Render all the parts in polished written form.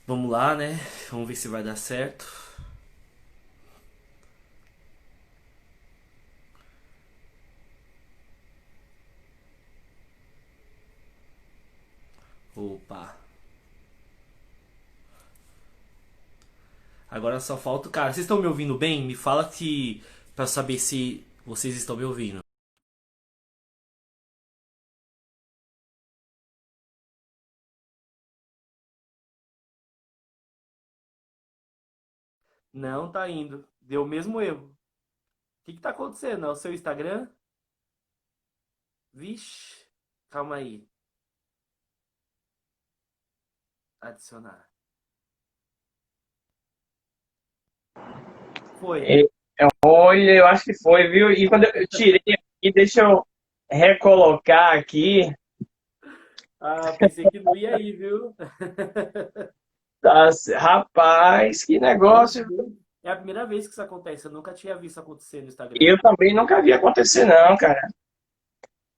Vamos lá, né? Vamos ver se vai dar certo. Opa. Agora só falta o cara. Vocês estão me ouvindo bem? Me fala que para saber se vocês estão me ouvindo. Não tá indo. Deu o mesmo erro. O que tá acontecendo? É o seu Instagram? Vixe. Calma aí. Adicionar. Foi. É, Olha, eu acho que foi, viu? E quando eu tirei aqui, deixa eu recolocar aqui. Ah, pensei que não ia ir, viu? Tá, rapaz, que Meu negócio. Deus. É a primeira vez que isso acontece. Eu nunca tinha visto acontecer no Instagram. Eu também nunca vi acontecer, não, cara.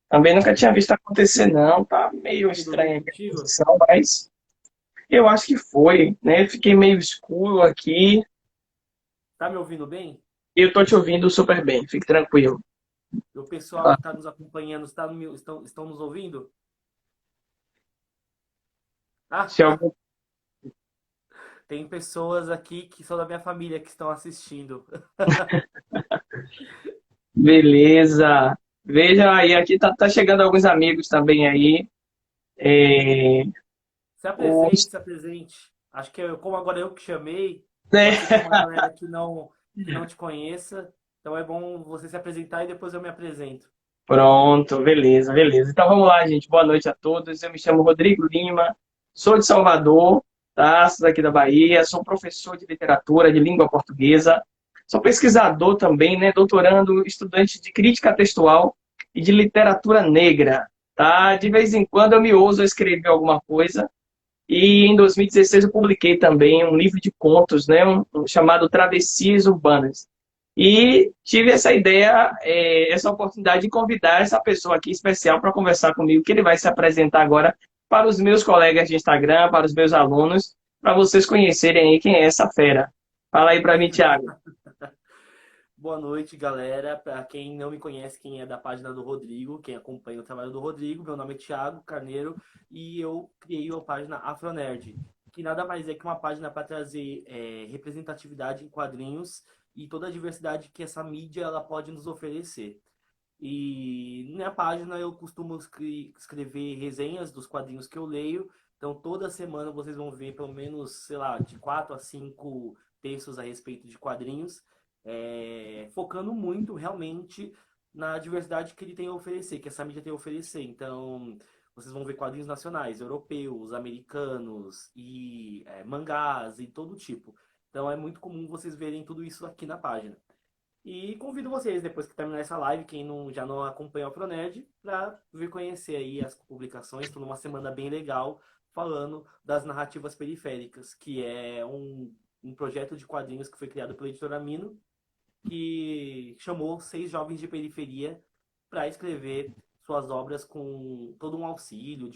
Também nunca tinha visto acontecer, não. Tá meio Tudo bem estranha aqui a contigo? posição, mas eu acho que foi, né? Fiquei meio escuro aqui. Tá me ouvindo bem? Eu tô te ouvindo super bem, fique tranquilo. O pessoal que está nos acompanhando estão nos ouvindo? Ah, Se algum... tem pessoas aqui que são da minha família que estão assistindo. Beleza. Veja aí, aqui tá chegando alguns amigos também aí. É, Se apresente, os, se apresente. Acho que como agora eu que chamei, né? pode ser que tenha uma galera que não te conheça. Então é bom você se apresentar e depois eu me apresento. Pronto, beleza, beleza. Então vamos lá, gente. Boa noite a todos. Eu me chamo Rodrigo Lima, sou de Salvador, tá? Sou daqui da Bahia, sou professor de literatura, de língua portuguesa, sou pesquisador também, né? Doutorando, estudante de crítica textual e de literatura negra, tá? De vez em quando eu me ouso a escrever alguma coisa. E em 2016 eu publiquei também um livro de contos, né, chamado Travessias Urbanas. E tive essa ideia, essa oportunidade de convidar essa pessoa aqui especial para conversar comigo, que ele vai se apresentar agora para os meus colegas de Instagram, para os meus alunos, para vocês conhecerem aí quem é essa fera. Fala aí para mim, Thiago. Boa noite, galera. Para quem não me conhece, quem é da página do Rodrigo, quem acompanha o trabalho do Rodrigo, meu nome é Thiago Carneiro e eu criei a página Afronerd, que nada mais é que uma página para trazer representatividade em quadrinhos e toda a diversidade que essa mídia ela pode nos oferecer. E na minha página eu costumo escrever resenhas dos quadrinhos que eu leio. Então toda semana vocês vão ver pelo menos, sei lá, de 4 a 5 textos a respeito de quadrinhos, focando muito realmente na diversidade que ele tem a oferecer, que essa mídia tem a oferecer. Então vocês vão ver quadrinhos nacionais, europeus, americanos e mangás e todo tipo. Então é muito comum vocês verem tudo isso aqui na página. E convido vocês, depois que terminar essa live, quem já não acompanha o Pronerd, para vir conhecer aí as publicações. Estou numa semana bem legal falando das narrativas periféricas, que é um projeto de quadrinhos que foi criado pela editora Mino, que chamou 6 jovens de periferia para escrever suas obras com todo um auxílio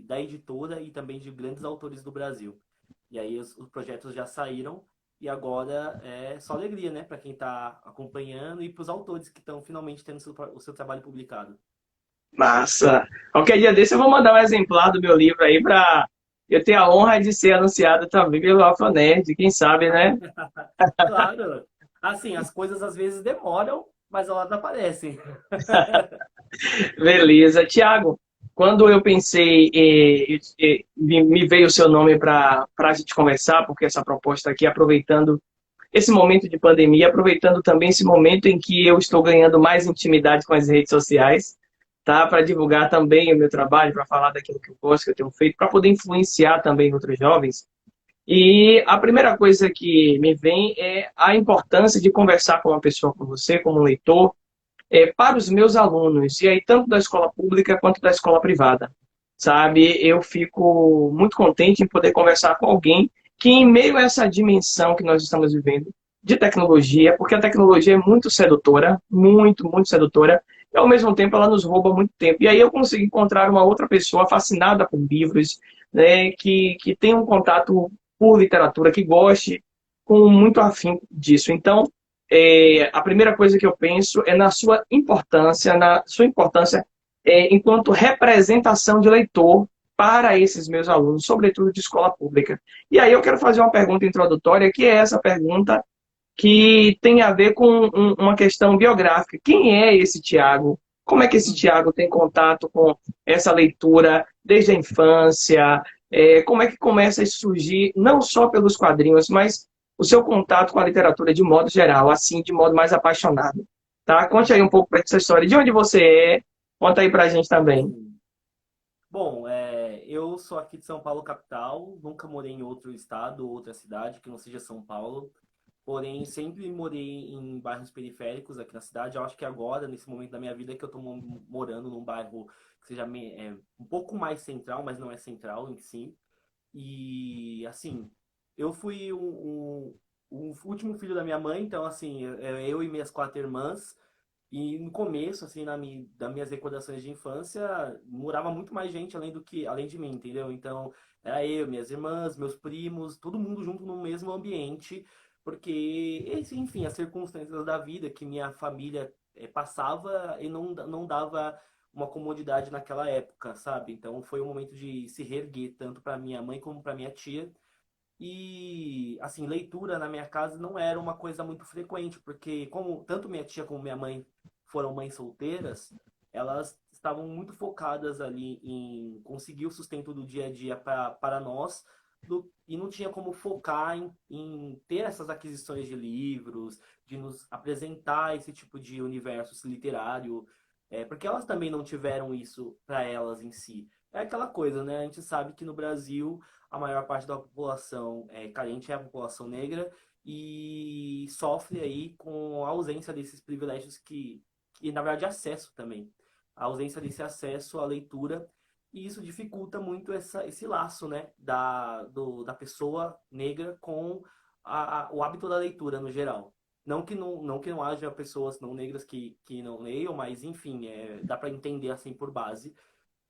da editora e também de grandes autores do Brasil. E aí os projetos já saíram e agora é só alegria, né, para quem está acompanhando e para os autores que estão finalmente tendo o seu trabalho publicado. Massa. Qualquer dia desse eu vou mandar um exemplar do meu livro aí para eu ter a honra de ser anunciado também pelo Afronerd, quem sabe, né? Claro. Assim, as coisas às vezes demoram, mas elas aparecem. Beleza. Tiago, quando eu pensei, me veio o seu nome para a gente conversar, porque essa proposta aqui, aproveitando esse momento de pandemia, aproveitando também esse momento em que eu estou ganhando mais intimidade com as redes sociais, tá? Para divulgar também o meu trabalho, para falar daquilo que eu gosto, que eu tenho feito, para poder influenciar também outros jovens. E a primeira coisa que me vem é a importância de conversar com uma pessoa como você, como um leitor, para os meus alunos, e aí tanto da escola pública quanto da escola privada, sabe? Eu fico muito contente em poder conversar com alguém que, em meio a essa dimensão que nós estamos vivendo, de tecnologia, porque a tecnologia é muito sedutora, muito, muito sedutora, e ao mesmo tempo ela nos rouba muito tempo. E aí eu consigo encontrar uma outra pessoa fascinada por livros, né, que tem um contato por literatura, que goste com muito afim disso. Então, a primeira coisa que eu penso é na sua importância enquanto representação de leitor para esses meus alunos, sobretudo de escola pública. E aí eu quero fazer uma pergunta introdutória, que é essa pergunta que tem a ver com uma questão biográfica. Quem é esse Tiago? Como é que esse Tiago tem contato com essa leitura desde a infância? Como é que começa a surgir, não só pelos quadrinhos, mas o seu contato com a literatura de modo geral, assim, de modo mais apaixonado? Tá? Conte aí um pouco para essa história. De onde você é? Conta aí para a gente também. Sim. Bom, eu sou aqui de São Paulo, capital. Nunca morei em outro estado ou outra cidade que não seja São Paulo. Porém, sempre morei em bairros periféricos aqui na cidade. Eu acho que agora, nesse momento da minha vida, que eu estou morando num bairro que seja um pouco mais central, mas não é central em si. E, assim, eu fui o último filho da minha mãe, então, assim, eu e minhas quatro irmãs. E no começo, assim, das minhas recordações de infância, morava muito mais gente além de mim, entendeu? Então, era eu, minhas irmãs, meus primos, todo mundo junto no mesmo ambiente, porque, enfim, as circunstâncias da vida que minha família passava e não dava uma comodidade naquela época, sabe? Então, foi um momento de se reerguer, tanto para minha mãe como para minha tia. E, assim, leitura na minha casa não era uma coisa muito frequente, porque como tanto minha tia como minha mãe foram mães solteiras, elas estavam muito focadas ali em conseguir o sustento do dia a dia para nós, e não tinha como focar em ter essas aquisições de livros, de nos apresentar esse tipo de universo literário, porque elas também não tiveram isso para elas em si. É aquela coisa, né? A gente sabe que no Brasil a maior parte da população carente é a população negra e sofre aí com a ausência desses privilégios e na verdade acesso também, a ausência desse acesso à leitura, e isso dificulta muito esse laço, né, da pessoa negra com o hábito da leitura no geral. Não que não haja pessoas não negras que não leiam, mas enfim, dá para entender assim por base.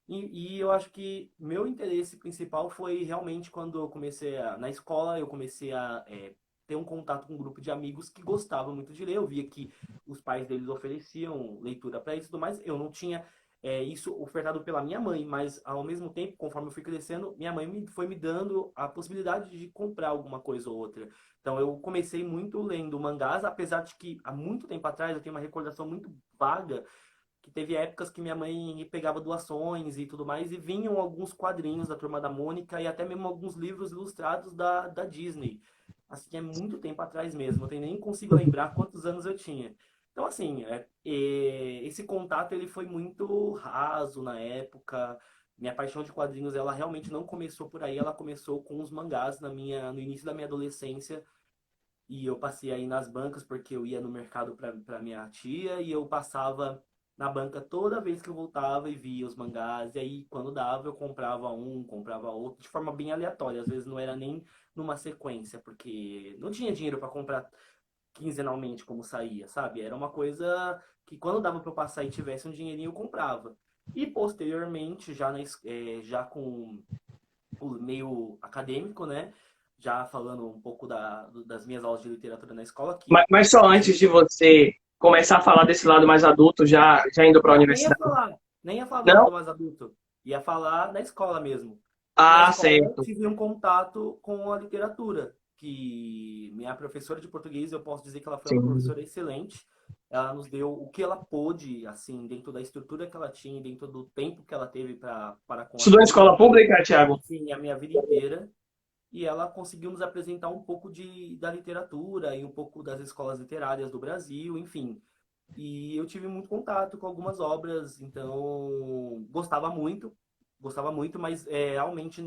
E eu acho que meu interesse principal foi realmente quando eu na escola, eu comecei a ter um contato com um grupo de amigos que gostavam muito de ler. Eu via que os pais deles ofereciam leitura para isso e tudo mais. Eu não tinha isso ofertado pela minha mãe, mas ao mesmo tempo, conforme eu fui crescendo, minha mãe foi me dando a possibilidade de comprar alguma coisa ou outra. Então eu comecei muito lendo mangás, apesar de que há muito tempo atrás eu tenho uma recordação muito vaga que teve épocas que minha mãe pegava doações e tudo mais, e vinham alguns quadrinhos da Turma da Mônica e até mesmo alguns livros ilustrados da Disney. Assim, é muito tempo atrás mesmo, eu nem consigo lembrar quantos anos eu tinha. Então, assim, esse contato ele foi muito raso na época. Minha paixão de quadrinhos, ela realmente não começou por aí, ela começou com os mangás no início da minha adolescência. E eu passei aí nas bancas porque eu ia no mercado para minha tia e eu passava na banca toda vez que eu voltava e via os mangás. E aí, quando dava, eu comprava um, comprava outro, de forma bem aleatória. Às vezes não era nem numa sequência, porque não tinha dinheiro para comprar quinzenalmente como saía, sabe? Era uma coisa que quando dava para eu passar e tivesse um dinheirinho, eu comprava. E posteriormente, já com o meio acadêmico, né? Já falando um pouco das minhas aulas de literatura na escola, que Mas só antes de você começar a falar desse lado mais adulto, já indo para a não, universidade. nem ia falar do Não? lado mais adulto, ia falar na escola mesmo. Que na Ah, escola eu certo. tive um contato com a literatura, que minha professora de português, eu posso dizer que ela foi uma Sim. professora excelente. Ela nos deu o que ela pôde, assim, dentro da estrutura que ela tinha, dentro do tempo que ela teve para com a Estudou em turma. escola pública, Thiago? Sim, a minha vida inteira. E ela conseguiu nos apresentar um pouco da literatura e um pouco das escolas literárias do Brasil, enfim. E eu tive muito contato com algumas obras, então gostava muito, mas realmente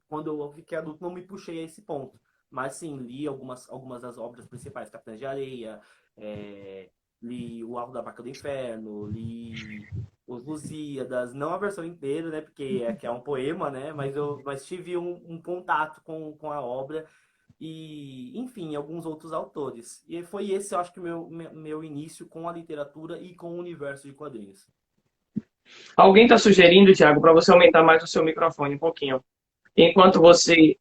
quando eu fiquei adulto não me puxei a esse ponto. Mas sim, li algumas das obras principais, Capitães de Areia, é, li O Alto da Barca do Inferno, li Os Lusíadas, não a versão inteira, né, porque que é um poema, né, mas tive um contato com a obra e, enfim, alguns outros autores. E foi esse, eu acho que, meu início com a literatura e com o universo de quadrinhos. Alguém está sugerindo, Thiago, para você aumentar mais o seu microfone um pouquinho. Enquanto você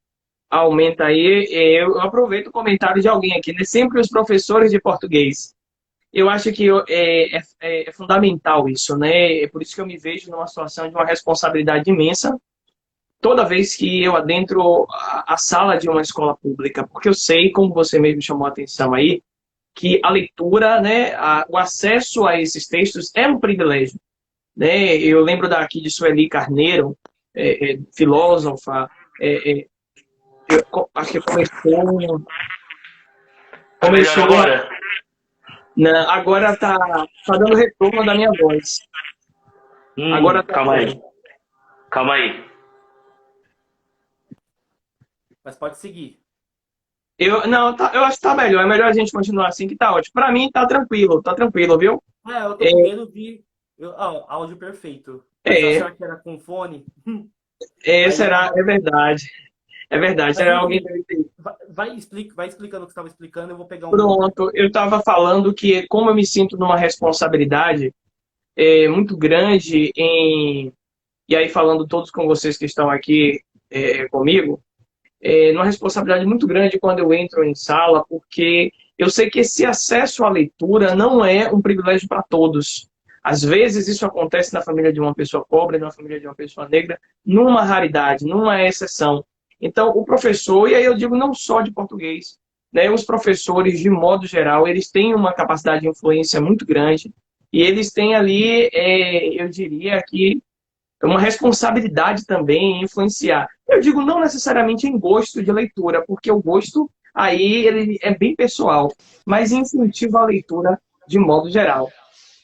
aumenta aí, eu aproveito o comentário de alguém aqui, né? Sempre os professores de português. Eu acho que é fundamental isso, né? É por isso que eu me vejo numa situação de uma responsabilidade imensa toda vez que eu adentro a sala de uma escola pública, porque eu sei, como você mesmo chamou a atenção aí, que a leitura, né, o acesso a esses textos é um privilégio, né? Eu lembro daqui de Sueli Carneiro, filósofa, é, é, acho que Tá melhor começou, agora? agora tá dando retorno da minha voz. Agora tá Calma bom. aí. Calma aí. Mas pode seguir. Não, eu acho que tá melhor. É melhor a gente continuar assim, que tá ótimo. Pra mim, tá tranquilo, viu? Eu tô com medo de. Áudio perfeito. Mas eu É, achava que era com fone. Aí. será, é verdade. É verdade. Mas Será alguém enfim, deve ter. vai explicando o que você estava explicando, eu vou pegar um outro. Pronto, eu estava falando que, como eu me sinto numa responsabilidade muito grande e aí falando todos com vocês que estão aqui comigo, numa responsabilidade muito grande quando eu entro em sala, porque eu sei que esse acesso à leitura não é um privilégio para todos. Às vezes isso acontece na família de uma pessoa pobre, na família de uma pessoa negra, numa raridade, numa exceção. Então, o professor, e aí eu digo não só de português, né, os professores, de modo geral, eles têm uma capacidade de influência muito grande e eles têm ali, eu diria que uma responsabilidade também em influenciar. Eu digo não necessariamente em gosto de leitura, porque o gosto aí ele é bem pessoal, mas incentiva a leitura de modo geral.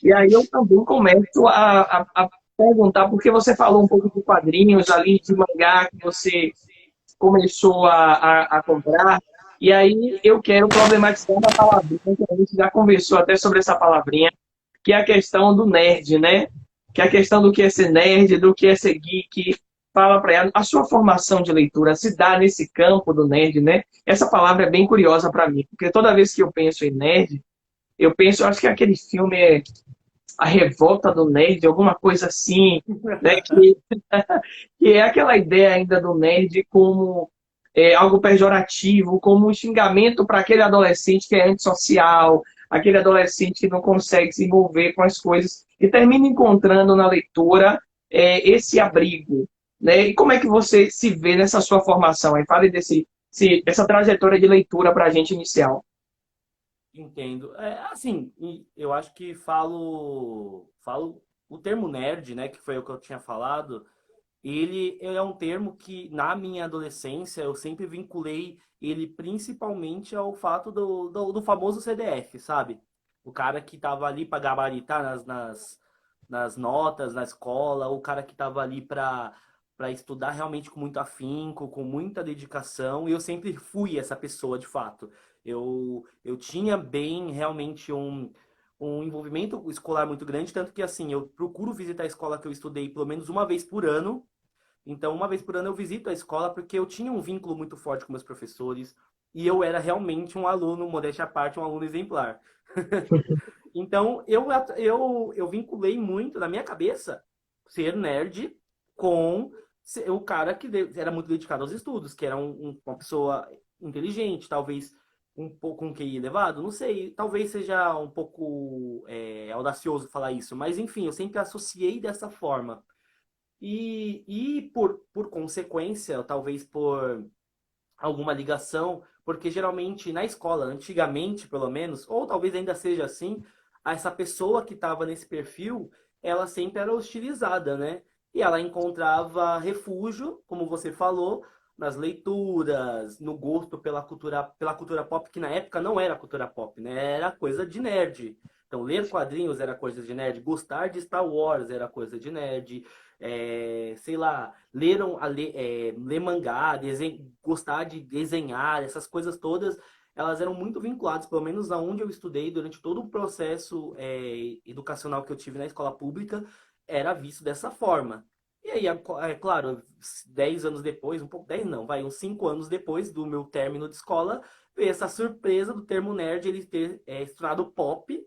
E aí eu também começo a perguntar, porque você falou um pouco de quadrinhos ali, de mangá que você começou a comprar, e aí eu quero problematizar uma palavrinha, que a gente já conversou até sobre essa palavrinha, que é a questão do nerd, né? Que é a questão do que é ser nerd, do que é ser geek. Fala para ela, a sua formação de leitura se dá nesse campo do nerd, né? Essa palavra é bem curiosa para mim, porque toda vez que eu penso em nerd, eu penso, acho que aquele filme é A Revolta do Nerd, alguma coisa assim, né? Que é aquela ideia ainda do nerd como algo pejorativo, como um xingamento para aquele adolescente que é antissocial, aquele adolescente que não consegue se envolver com as coisas, e termina encontrando na leitura esse abrigo. Né? E como é que você se vê nessa sua formação? Aí fale dessa trajetória de leitura para a gente inicial. Entendo. Assim, eu acho que falo o termo nerd, né, que foi o que eu tinha falado. Ele é um termo que, na minha adolescência, eu sempre vinculei ele principalmente ao fato do famoso CDF, sabe? O cara que tava ali para gabaritar nas notas, na escola, o cara que tava ali para estudar realmente com muito afinco, com muita dedicação, e eu sempre fui essa pessoa de fato. Eu tinha bem realmente um envolvimento escolar muito grande, tanto que assim, eu procuro visitar a escola que eu estudei pelo menos uma vez por ano. Então, uma vez por ano eu visito a escola porque eu tinha um vínculo muito forte com meus professores e eu era realmente um aluno, modéstia à parte, um aluno exemplar. Então, eu vinculei muito na minha cabeça ser nerd com o cara que era muito dedicado aos estudos, que era uma pessoa inteligente, talvez um pouco um QI elevado, não sei, talvez seja um pouco audacioso falar isso, mas enfim, eu sempre associei dessa forma. E por consequência, talvez por alguma ligação, porque geralmente na escola, antigamente pelo menos, ou talvez ainda seja assim, essa pessoa que estava nesse perfil, ela sempre era hostilizada, né? E ela encontrava refúgio, como você falou, nas leituras, no gosto pela cultura pop, que na época não era cultura pop, né? Era coisa de nerd. Então, ler quadrinhos era coisa de nerd, gostar de Star Wars era coisa de nerd, sei lá, ler mangá, gostar de desenhar, essas coisas todas, elas eram muito vinculadas, pelo menos aonde eu estudei, durante todo o processo educacional que eu tive na escola pública, era visto dessa forma. E aí, claro, 10 anos depois, um pouco, 10 não, vai, uns 5 anos depois do meu término de escola, veio essa surpresa do termo nerd ele ter se tornado pop,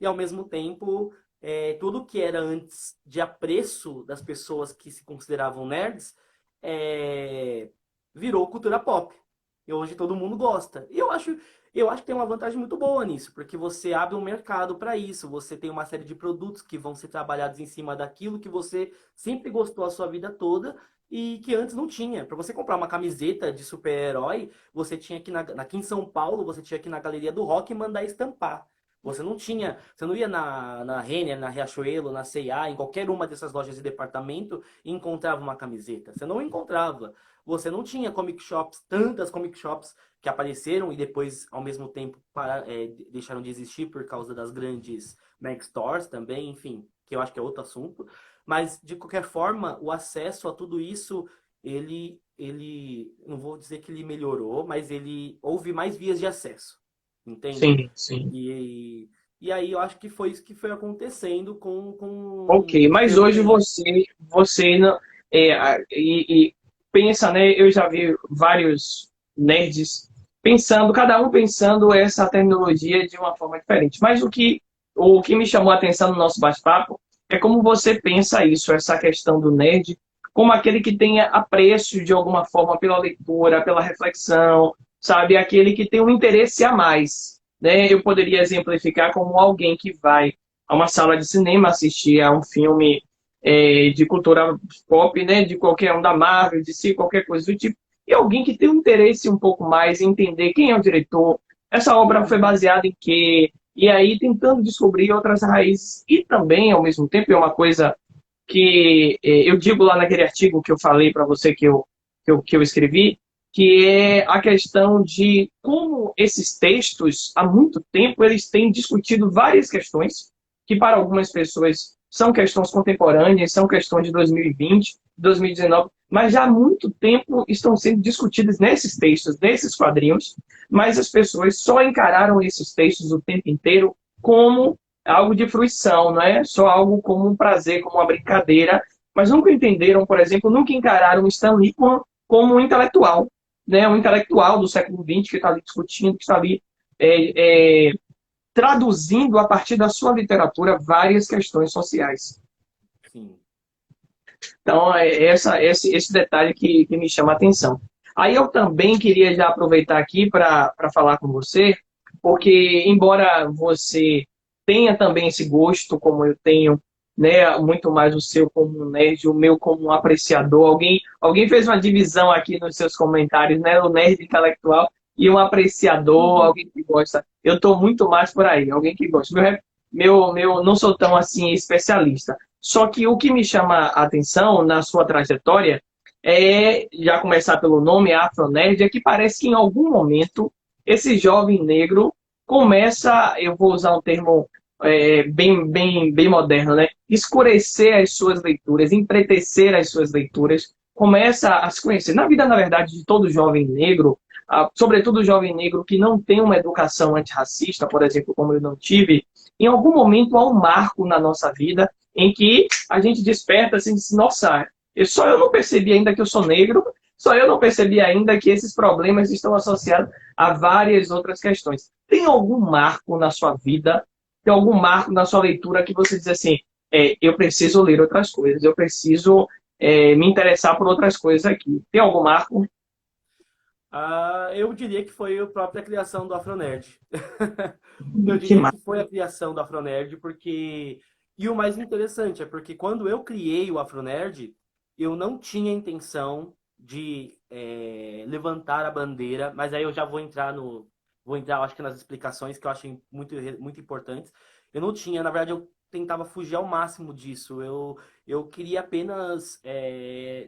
e ao mesmo tempo tudo que era antes de apreço das pessoas que se consideravam nerds, é, virou cultura pop. E hoje todo mundo gosta. E eu acho que tem uma vantagem muito boa nisso, porque você abre um mercado para isso, você tem uma série de produtos que vão ser trabalhados em cima daquilo que você sempre gostou a sua vida toda e que antes não tinha. Para você comprar uma camiseta de super-herói, você tinha que aqui em São Paulo, você tinha que ir na Galeria do Rock e mandar estampar. Você não ia na Renner, na Riachuelo, na C&A, em qualquer uma dessas lojas de departamento e encontrava uma camiseta. Você não encontrava. Você não tinha comic shops, tantas comic shops que apareceram e depois, ao mesmo tempo, deixaram de existir por causa das grandes Mag Stores também, enfim, que eu acho que é outro assunto. Mas, de qualquer forma, o acesso a tudo isso, não vou dizer que ele melhorou, mas houve mais vias de acesso, entende? Sim, sim. E aí eu acho que foi isso que foi acontecendo Ok, mas pelo hoje tempo. você não, e pensa, né? Eu já vi vários nerds pensando, cada um pensando essa terminologia de uma forma diferente. Mas o que me chamou a atenção no nosso bate-papo é como você pensa isso, essa questão do nerd, como aquele que tenha apreço de alguma forma pela leitura, pela reflexão, sabe? Aquele que tem um interesse a mais, né? Eu poderia exemplificar como alguém que vai a uma sala de cinema, assistir a um filme de cultura pop, né, de qualquer um da Marvel, de si, qualquer coisa do tipo, e alguém que tem um interesse um pouco mais em entender quem é o diretor, essa obra foi Uhum. baseada em quê, e aí tentando descobrir outras raízes, e também, ao mesmo tempo, é uma coisa que eu digo lá naquele artigo que eu falei para você que eu escrevi, que é a questão de como esses textos, há muito tempo, eles têm discutido várias questões, que para algumas pessoas são questões contemporâneas, são questões de 2020, 2019, mas já há muito tempo estão sendo discutidas nesses textos, nesses quadrinhos, mas as pessoas só encararam esses textos o tempo inteiro como algo de fruição, não é só algo como um prazer, como uma brincadeira, mas nunca entenderam, por exemplo, nunca encararam Stan Lee como um intelectual, né? Um intelectual do século XX que está ali discutindo, que está ali traduzindo a partir da sua literatura várias questões sociais. Sim. Então, é esse detalhe que me chama a atenção. Aí eu também queria já aproveitar aqui para falar com você, porque embora você tenha também esse gosto, como eu tenho, né, muito mais o seu como um nerd, o meu como um apreciador. Alguém fez uma divisão aqui nos seus comentários, né, o nerd intelectual e um apreciador, Uhum. alguém que gosta. Eu estou muito mais por aí, alguém que gosta. Não sou tão assim especialista. Só que o que me chama a atenção na sua trajetória é, já começar pelo nome, Afronerd, é que parece que em algum momento esse jovem negro começa, eu vou usar um termo bem moderno, né? Escurecer as suas leituras, empretecer as suas leituras, começa a se conhecer. Na vida, na verdade, de todo jovem negro, sobretudo o jovem negro que não tem uma educação antirracista, por exemplo, como eu não tive, em algum momento há um marco na nossa vida em que a gente desperta assim, diz, nossa, só eu não percebi ainda que eu sou negro, só eu não percebi ainda que esses problemas estão associados a várias outras questões. Tem algum marco na sua vida, tem algum marco na sua leitura que você diz assim, eu preciso ler outras coisas, eu preciso me interessar por outras coisas aqui. Tem algum marco? Eu diria que foi a própria criação do Afronerd. Eu Que diria marco? que foi a criação do Afronerd, porque. E o mais interessante é porque quando eu criei o Afronerd, eu não tinha intenção de levantar a bandeira, mas aí eu já vou entrar no. Vou entrar, eu acho que nas explicações que eu achei muito importantes. Eu não tinha, na verdade, eu tentava fugir ao máximo disso. Eu queria apenas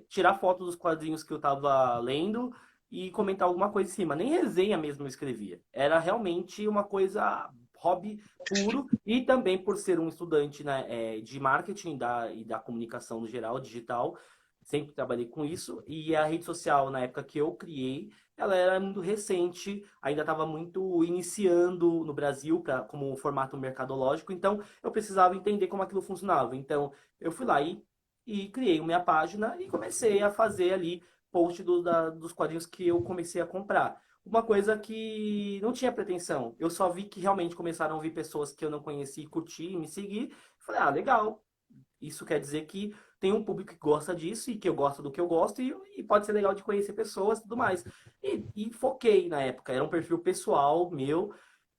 tirar foto dos quadrinhos que eu estava lendo e comentar alguma coisa em cima. Nem resenha mesmo eu escrevia. Era realmente uma coisa hobby puro e também por ser um estudante, né, de marketing e da comunicação no geral, digital, sempre trabalhei com isso. E a rede social, na época que eu criei, ela era muito recente, ainda estava muito iniciando no Brasil como um formato mercadológico, então eu precisava entender como aquilo funcionava. Então eu fui lá e criei minha página e comecei a fazer ali post dos quadrinhos que eu comecei a comprar. Uma coisa que não tinha pretensão. Eu só vi que realmente começaram a vir pessoas que eu não conhecia e curtir e me seguir. Falei, legal. Isso quer dizer que tem um público que gosta disso e que eu gosto do que eu gosto e pode ser legal de conhecer pessoas e tudo mais. E foquei na época, era um perfil pessoal meu.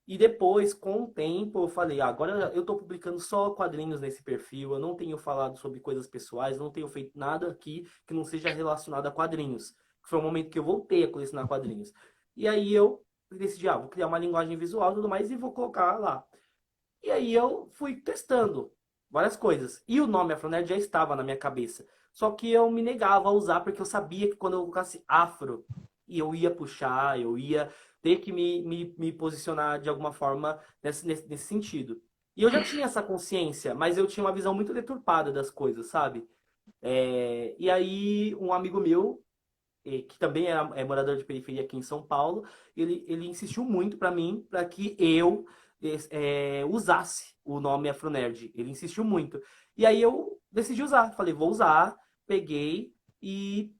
E depois, com o tempo, eu falei, agora eu tô publicando só quadrinhos nesse perfil, eu não tenho falado sobre coisas pessoais, não tenho feito nada aqui que não seja relacionado a quadrinhos. Foi o momento que eu voltei a colecionar quadrinhos. E aí eu decidi, vou criar uma linguagem visual e tudo mais e vou colocar lá. E aí eu fui testando várias coisas. E o nome Afronerd já estava na minha cabeça. Só que eu me negava a usar porque eu sabia que quando eu colocasse afro, eu ia puxar, eu ia ter que me posicionar de alguma forma nesse sentido. E eu já tinha essa consciência, mas eu tinha uma visão muito deturpada das coisas, sabe? E aí um amigo meu, que também é morador de periferia aqui em São Paulo, ele insistiu muito para mim, para que eu usasse o nome Afronerd. Ele insistiu muito. E aí eu decidi usar. Falei, vou usar. Peguei e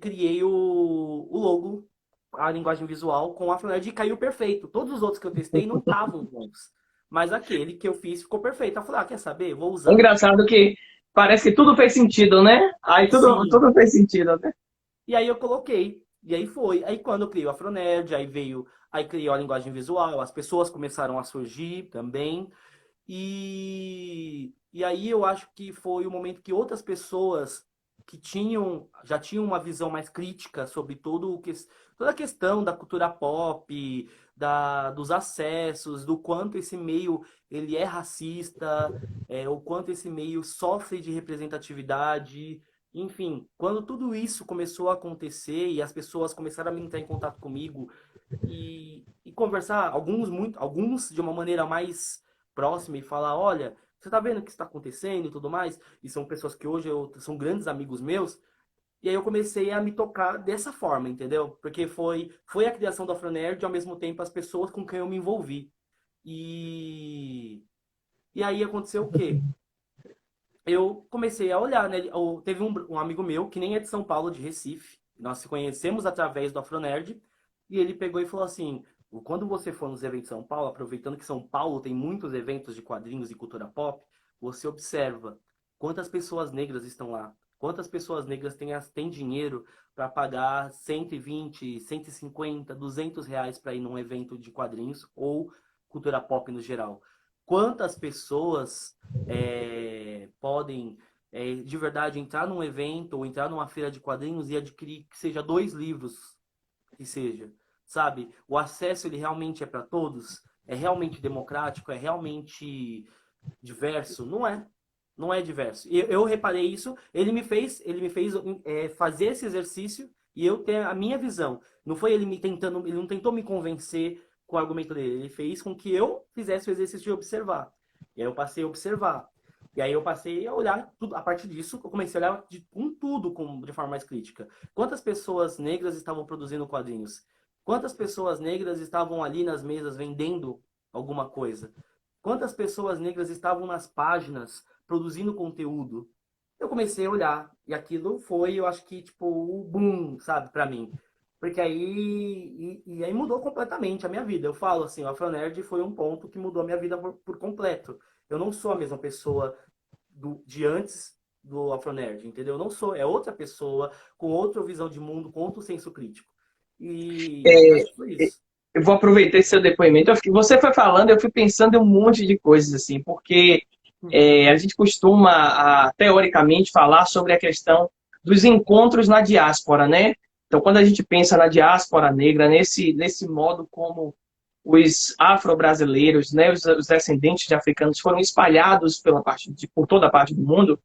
criei o logo, a linguagem visual com a Afronerd e caiu perfeito. Todos os outros que eu testei não estavam bons. Mas aquele que eu fiz ficou perfeito. Eu falei, quer saber? Vou usar. É engraçado que parece que tudo fez sentido, né? Aí tudo fez sentido, né? E aí eu coloquei. E aí foi. Aí quando eu criei o Afronerd, aí criou a linguagem visual, as pessoas começaram a surgir também. E aí eu acho que foi o momento que outras pessoas que já tinham uma visão mais crítica sobre toda a questão da cultura pop, dos acessos, do quanto esse meio ele é racista, o quanto esse meio sofre de representatividade. Enfim, quando tudo isso começou a acontecer e as pessoas começaram a entrar em contato comigo e conversar, alguns de uma maneira mais próxima e falar, olha, você tá vendo o que está acontecendo e tudo mais? E são pessoas que hoje são grandes amigos meus. E aí eu comecei a me tocar dessa forma, entendeu? Porque foi a criação do Afronerd e ao mesmo tempo as pessoas com quem eu me envolvi. E aí aconteceu o quê? Eu comecei a olhar, né? Teve um amigo meu, que nem é de São Paulo, de Recife. Nós se conhecemos através do Afronerd. E ele pegou e falou assim, quando você for nos eventos de São Paulo, aproveitando que São Paulo tem muitos eventos de quadrinhos e cultura pop, você observa quantas pessoas negras estão lá. Quantas pessoas negras têm dinheiro para pagar 120, 150, R$ 200 para ir num evento de quadrinhos ou cultura pop no geral. Quantas pessoas podem de verdade entrar num evento ou entrar numa feira de quadrinhos e adquirir que seja 2 livros, que seja, sabe? O acesso ele realmente é para todos? É realmente democrático? É realmente diverso? Não é diverso. Eu reparei isso, ele me fez fazer esse exercício e eu ter a minha visão. Não foi ele ele não tentou me convencer com o argumento dele, ele fez com que eu fizesse o exercício de observar. E aí eu passei a observar. E aí eu passei a olhar tudo. A partir disso, eu comecei a olhar tudo de forma mais crítica. Quantas pessoas negras estavam produzindo quadrinhos? Quantas pessoas negras estavam ali nas mesas vendendo alguma coisa? Quantas pessoas negras estavam nas páginas produzindo conteúdo? Eu comecei a olhar. E aquilo foi, eu acho que, tipo, o boom, sabe, pra mim. Porque aí mudou completamente a minha vida. Eu falo assim, o Afronerd foi um ponto que mudou a minha vida por completo. Eu não sou a mesma pessoa de antes do Afronerd, entendeu? Eu não sou, é outra pessoa, com outra visão de mundo, com outro senso crítico. E acho que foi isso. Eu vou aproveitar esse seu depoimento. Você foi falando, eu fui pensando em um monte de coisas, assim, porque a gente costuma, teoricamente, falar sobre a questão dos encontros na diáspora, né? Então, quando a gente pensa na diáspora negra, nesse modo como os afro-brasileiros, né, os descendentes de africanos foram espalhados por toda a parte do mundo,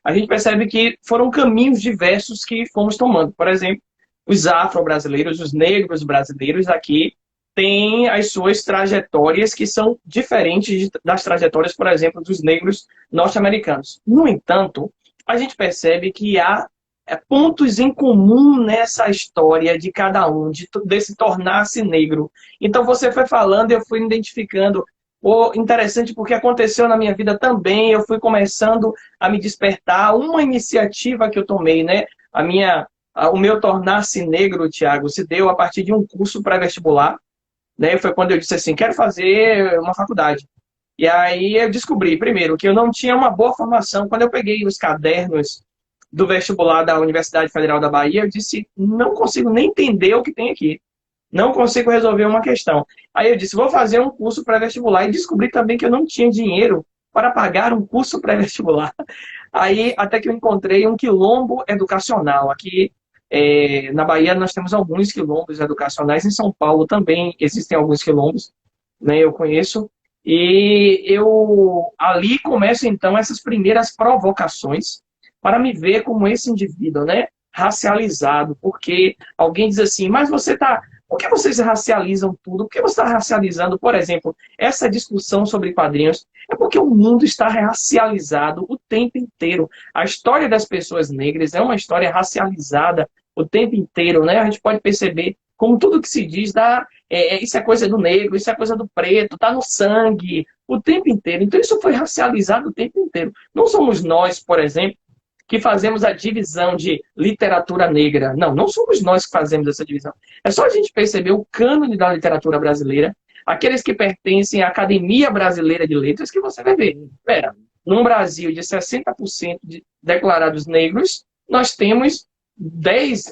a gente percebe que foram caminhos diversos que fomos tomando. Por exemplo, os afro-brasileiros, os negros brasileiros aqui, têm as suas trajetórias que são diferentes das trajetórias, por exemplo, dos negros norte-americanos. No entanto, a gente percebe que há pontos em comum nessa história de cada um, desse tornar-se negro. Então você foi falando e eu fui identificando, interessante porque aconteceu na minha vida também, eu fui começando a me despertar, uma iniciativa que eu tomei, né? O meu tornar-se negro, Thiago, se deu a partir de um curso pré-vestibular, né? Foi quando eu disse assim, quero fazer uma faculdade. E aí eu descobri, primeiro, que eu não tinha uma boa formação. Quando eu peguei os cadernos do vestibular da Universidade Federal da Bahia, eu disse, não consigo nem entender o que tem aqui. Não consigo resolver uma questão. Aí eu disse, vou fazer um curso pré-vestibular e descobri também que eu não tinha dinheiro para pagar um curso pré-vestibular. Aí até que eu encontrei um quilombo educacional. Aqui na Bahia nós temos alguns quilombos educacionais, em São Paulo também existem alguns quilombos, né, eu conheço. E eu ali começo então essas primeiras provocações para me ver como esse indivíduo, né, racializado, porque alguém diz assim, mas você está por que vocês racializam tudo? Por que você está racializando, por exemplo, essa discussão sobre quadrinhos? É porque o mundo está racializado o tempo inteiro. A história das pessoas negras é uma história racializada o tempo inteiro, né? A gente pode perceber como tudo que se diz isso é coisa do negro, isso é coisa do preto, está no sangue, o tempo inteiro. Então isso foi racializado o tempo inteiro. Não somos nós, por exemplo, que fazemos a divisão de literatura negra. Não, não somos nós que fazemos essa divisão. É só a gente perceber o cânone da literatura brasileira, aqueles que pertencem à Academia Brasileira de Letras, que você vai ver. Pera, num Brasil de 60% de declarados negros, nós temos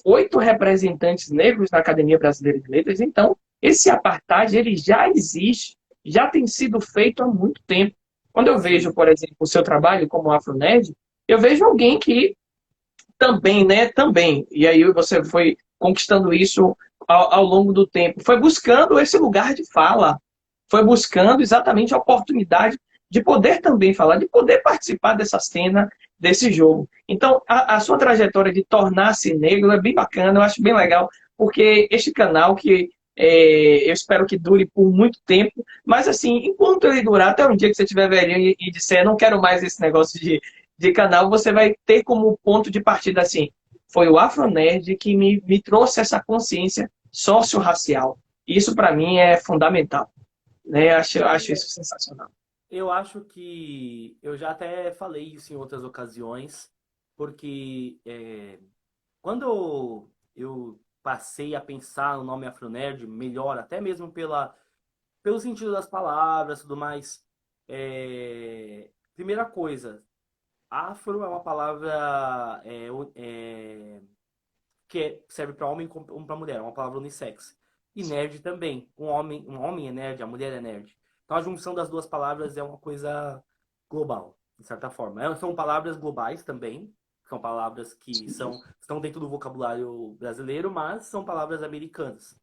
8 representantes negros na Academia Brasileira de Letras. Então, esse apartheid ele já existe, já tem sido feito há muito tempo. Quando eu vejo, por exemplo, o seu trabalho como Afronerd, eu vejo alguém que também, né, também, e aí você foi conquistando isso ao longo do tempo, foi buscando esse lugar de fala, foi buscando exatamente a oportunidade de poder também falar, de poder participar dessa cena, desse jogo. Então, a sua trajetória de tornar-se negro é bem bacana, eu acho bem legal, porque este canal que eu espero que dure por muito tempo, mas assim, enquanto ele durar, até um dia que você estiver velhinho e disser, não quero mais esse negócio de canal, você vai ter como ponto de partida assim, foi o Afronerd que me trouxe essa consciência socio-racial. Isso para mim é fundamental, né? Acho isso sensacional. Eu acho que eu já até falei isso em outras ocasiões, porque quando eu passei a pensar no nome Afronerd melhor, até mesmo pelo sentido das palavras e tudo mais, primeira coisa, afro é uma palavra serve para homem como para mulher, é uma palavra unissex. E nerd também. Um homem é nerd, a mulher é nerd. Então a junção das duas palavras é uma coisa global, de certa forma. São palavras globais também, são palavras que estão dentro do vocabulário brasileiro, mas são palavras americanas.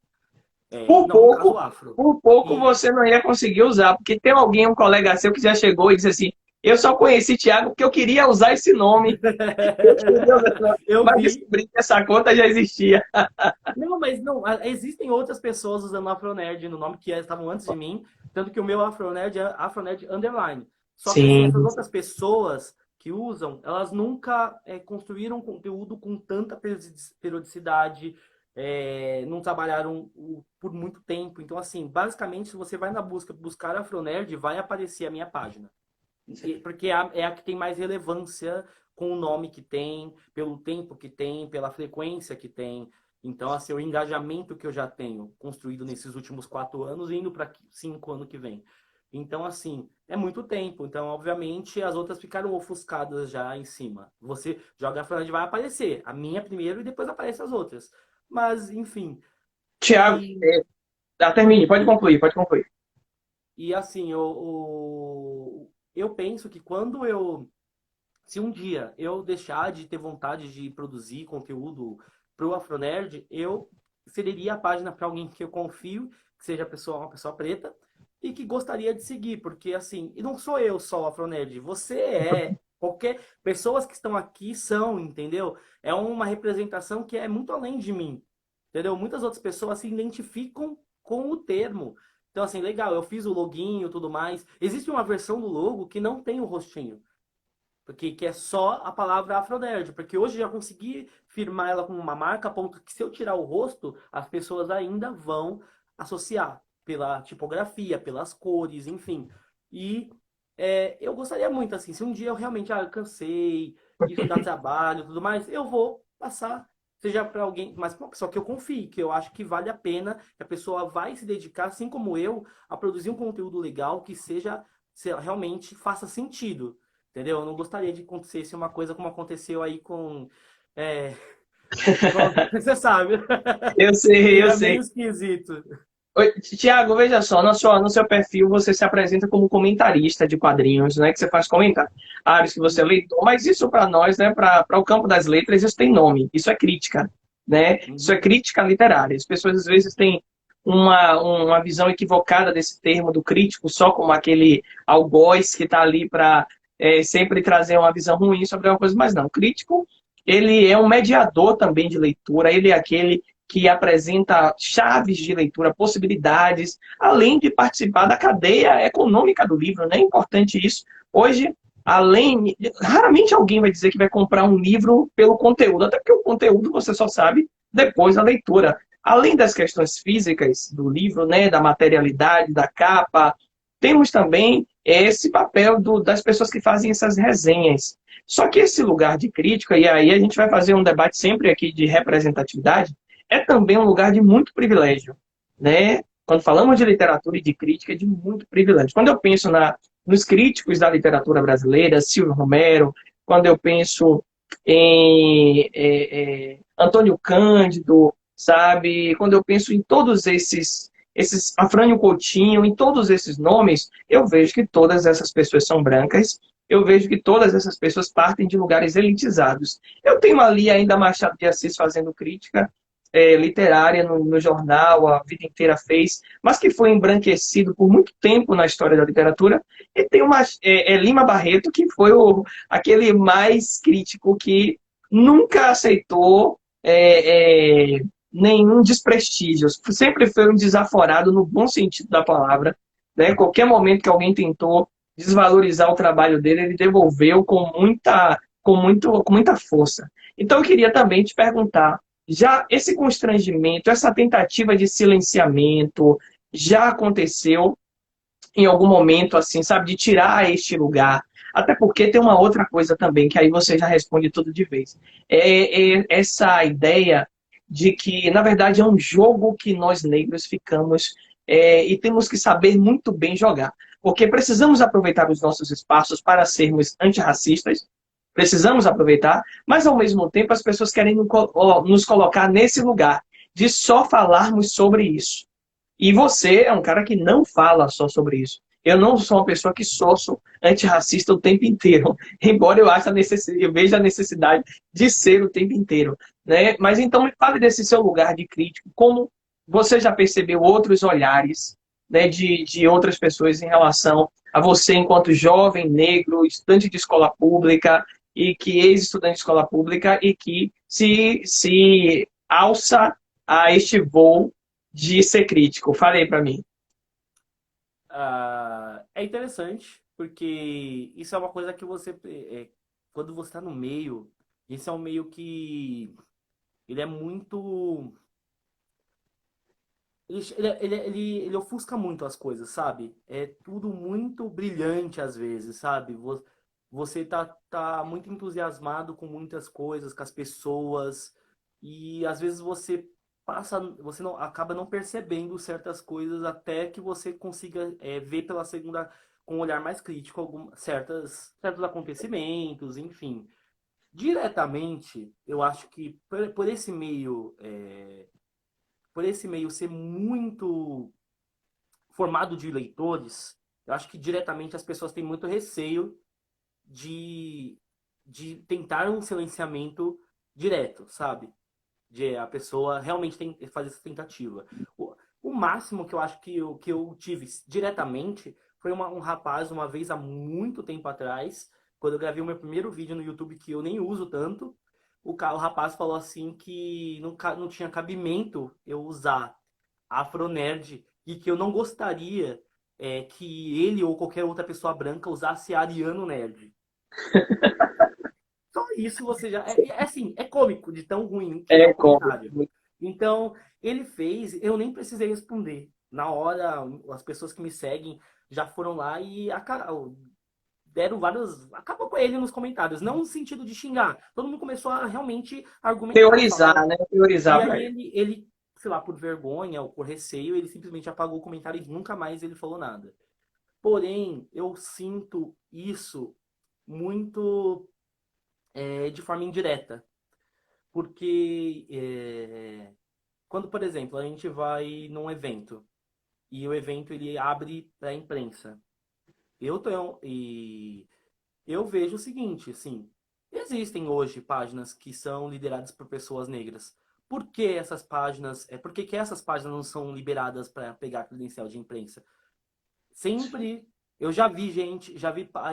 Por Não, no caso pouco, afro. por pouco E você não ia conseguir usar, porque tem alguém, um colega seu, que já chegou e disse assim, eu só conheci Thiago porque eu queria usar esse nome. Eu queria usar esse nome, eu mas vi. descobri que essa conta já existia. Não, mas não, existem outras pessoas usando Afronerd no nome que estavam antes de mim, tanto que o meu Afronerd é Afronerd Underline. Só que assim, essas Sim. outras pessoas que usam, elas nunca construíram conteúdo com tanta periodicidade, não trabalharam por muito tempo. Então, assim, basicamente, se você vai na buscar Afronerd, vai aparecer a minha página. Porque é a que tem mais relevância com o nome que tem, pelo tempo que tem, pela frequência que tem. Então, assim, o engajamento que eu já tenho construído nesses últimos 4 anos, indo para 5 anos que vem. Então, assim, é muito tempo. Então, obviamente, as outras ficaram ofuscadas já em cima. Você joga a franja, vai aparecer. A minha primeiro e depois aparecem as outras. Mas, enfim. Thiago, E, termine, pode concluir, pode concluir. e assim, eu penso que se um dia eu deixar de ter vontade de produzir conteúdo pro Afronerd, eu cederia a página para alguém que eu confio, que seja uma pessoa preta, e que gostaria de seguir, porque assim, e não sou eu só o Afronerd, você qualquer pessoas que estão aqui são, entendeu? É uma representação que é muito além de mim, entendeu? Muitas outras pessoas se identificam com o termo. Então, assim, legal, eu fiz o loginho e tudo mais. Existe uma versão do logo que não tem o rostinho. Porque que é só a palavra Afronerd, porque hoje já consegui firmar ela como uma marca, a ponto que se eu tirar o rosto, as pessoas ainda vão associar pela tipografia, pelas cores, enfim. E eu gostaria muito, assim, se um dia eu realmente eu cansei, isso dá trabalho e tudo mais, eu vou passar, seja para alguém, mas pra uma pessoa que eu confie, que eu acho que vale a pena, que a pessoa vai se dedicar, assim como eu, a produzir um conteúdo legal que seja realmente faça sentido, entendeu? Eu não gostaria de acontecer uma coisa como aconteceu aí com... É, você sabe, Eu sei, eu seria meio sei. esquisito. Oi, Tiago, veja só, no seu perfil você se apresenta como comentarista de quadrinhos, né? Que você faz comentários, que você é leitor, mas isso para nós, né? Para o campo das letras, isso tem nome, isso é crítica, né? Isso é Uhum. crítica literária. As pessoas às vezes têm uma visão equivocada desse termo do crítico, só como aquele algoz que está ali para sempre trazer uma visão ruim sobre uma coisa, mas não. O crítico, ele é um mediador também de leitura, ele é aquele que apresenta chaves de leitura, possibilidades, além de participar da cadeia econômica do livro, né? É importante isso. Hoje, raramente alguém vai dizer que vai comprar um livro pelo conteúdo, até porque o conteúdo você só sabe depois da leitura. Além das questões físicas do livro, né, da materialidade, da capa, temos também esse papel das pessoas que fazem essas resenhas. Só que esse lugar de crítica, e aí a gente vai fazer um debate sempre aqui de representatividade, é também um lugar de muito privilégio, né? Quando falamos de literatura e de crítica, é de muito privilégio. Quando eu penso nos críticos da literatura brasileira, Silvio Romero, quando eu penso em Antônio Cândido, sabe? Quando eu penso em todos esses Afrânio Coutinho, em todos esses nomes, eu vejo que todas essas pessoas são brancas, eu vejo que todas essas pessoas partem de lugares elitizados. Eu tenho ali ainda Machado de Assis fazendo crítica literária no jornal, a vida inteira fez, mas que foi embranquecido por muito tempo na história da literatura. E tem Lima Barreto, que foi aquele mais crítico que nunca aceitou nenhum desprestígio. Sempre foi um desaforado no bom sentido da palavra. Né? Qualquer momento que alguém tentou desvalorizar o trabalho dele, ele devolveu com muita força. Então, eu queria também te perguntar, já esse constrangimento, essa tentativa de silenciamento, já aconteceu em algum momento, assim, sabe, de tirar este lugar? Até porque tem uma outra coisa também, que aí você já responde tudo de vez. Essa ideia de que, na verdade, é um jogo que nós negros ficamos e temos que saber muito bem jogar. Porque precisamos aproveitar os nossos espaços para sermos antirracistas, precisamos aproveitar, mas ao mesmo tempo as pessoas querem nos colocar nesse lugar de só falarmos sobre isso. E você é um cara que não fala só sobre isso. Eu não sou uma pessoa que sou antirracista o tempo inteiro, embora eu veja a necessidade de ser o tempo inteiro. Né? Mas então me fale desse seu lugar de crítico, como você já percebeu outros olhares, né, de outras pessoas em relação a você enquanto jovem, negro, estudante de escola pública, e que ex-estudante de escola pública, e que se alça a este voo de ser crítico. Fale aí para mim. É interessante, porque isso é uma coisa que quando você está no meio, esse é um meio que ele é muito. Ele ofusca muito as coisas, sabe? É tudo muito brilhante às vezes, sabe? Você tá muito entusiasmado com muitas coisas, com as pessoas, e às vezes você não acaba não percebendo certas coisas até que você consiga ver pela segunda, com um olhar mais crítico, certos acontecimentos, enfim. Diretamente, eu acho que por esse meio ser muito formado de leitores, eu acho que diretamente as pessoas têm muito receio de, de tentar um silenciamento direto, sabe? De a pessoa realmente fazer essa tentativa. O máximo que eu acho que eu tive diretamente foi um rapaz, uma vez há muito tempo atrás, quando eu gravei o meu primeiro vídeo no YouTube, que eu nem uso tanto, o rapaz falou assim que não tinha cabimento eu usar Afronerd e que eu não gostaria que ele ou qualquer outra pessoa branca usasse Ariano Nerd. Só isso você já. Assim, é cômico de tão ruim que é É o como. comentário. Então, ele fez, eu nem precisei responder. Na hora, as pessoas que me seguem já foram lá e deram vários. Acabou com ele nos comentários. Não no sentido de xingar. Todo mundo começou a realmente argumentar. Teorizar, né? E Teorizar para aí ele. sei lá, por vergonha ou por receio, ele simplesmente apagou o comentário e nunca mais ele falou nada. Porém, eu sinto isso muito de forma indireta. Porque quando, por exemplo, a gente vai num evento e o evento ele abre para a imprensa, e eu vejo o seguinte, assim, existem hoje páginas que são lideradas por pessoas negras. Por que essas páginas, por que essas páginas não são liberadas para pegar credencial de imprensa? Sempre eu já vi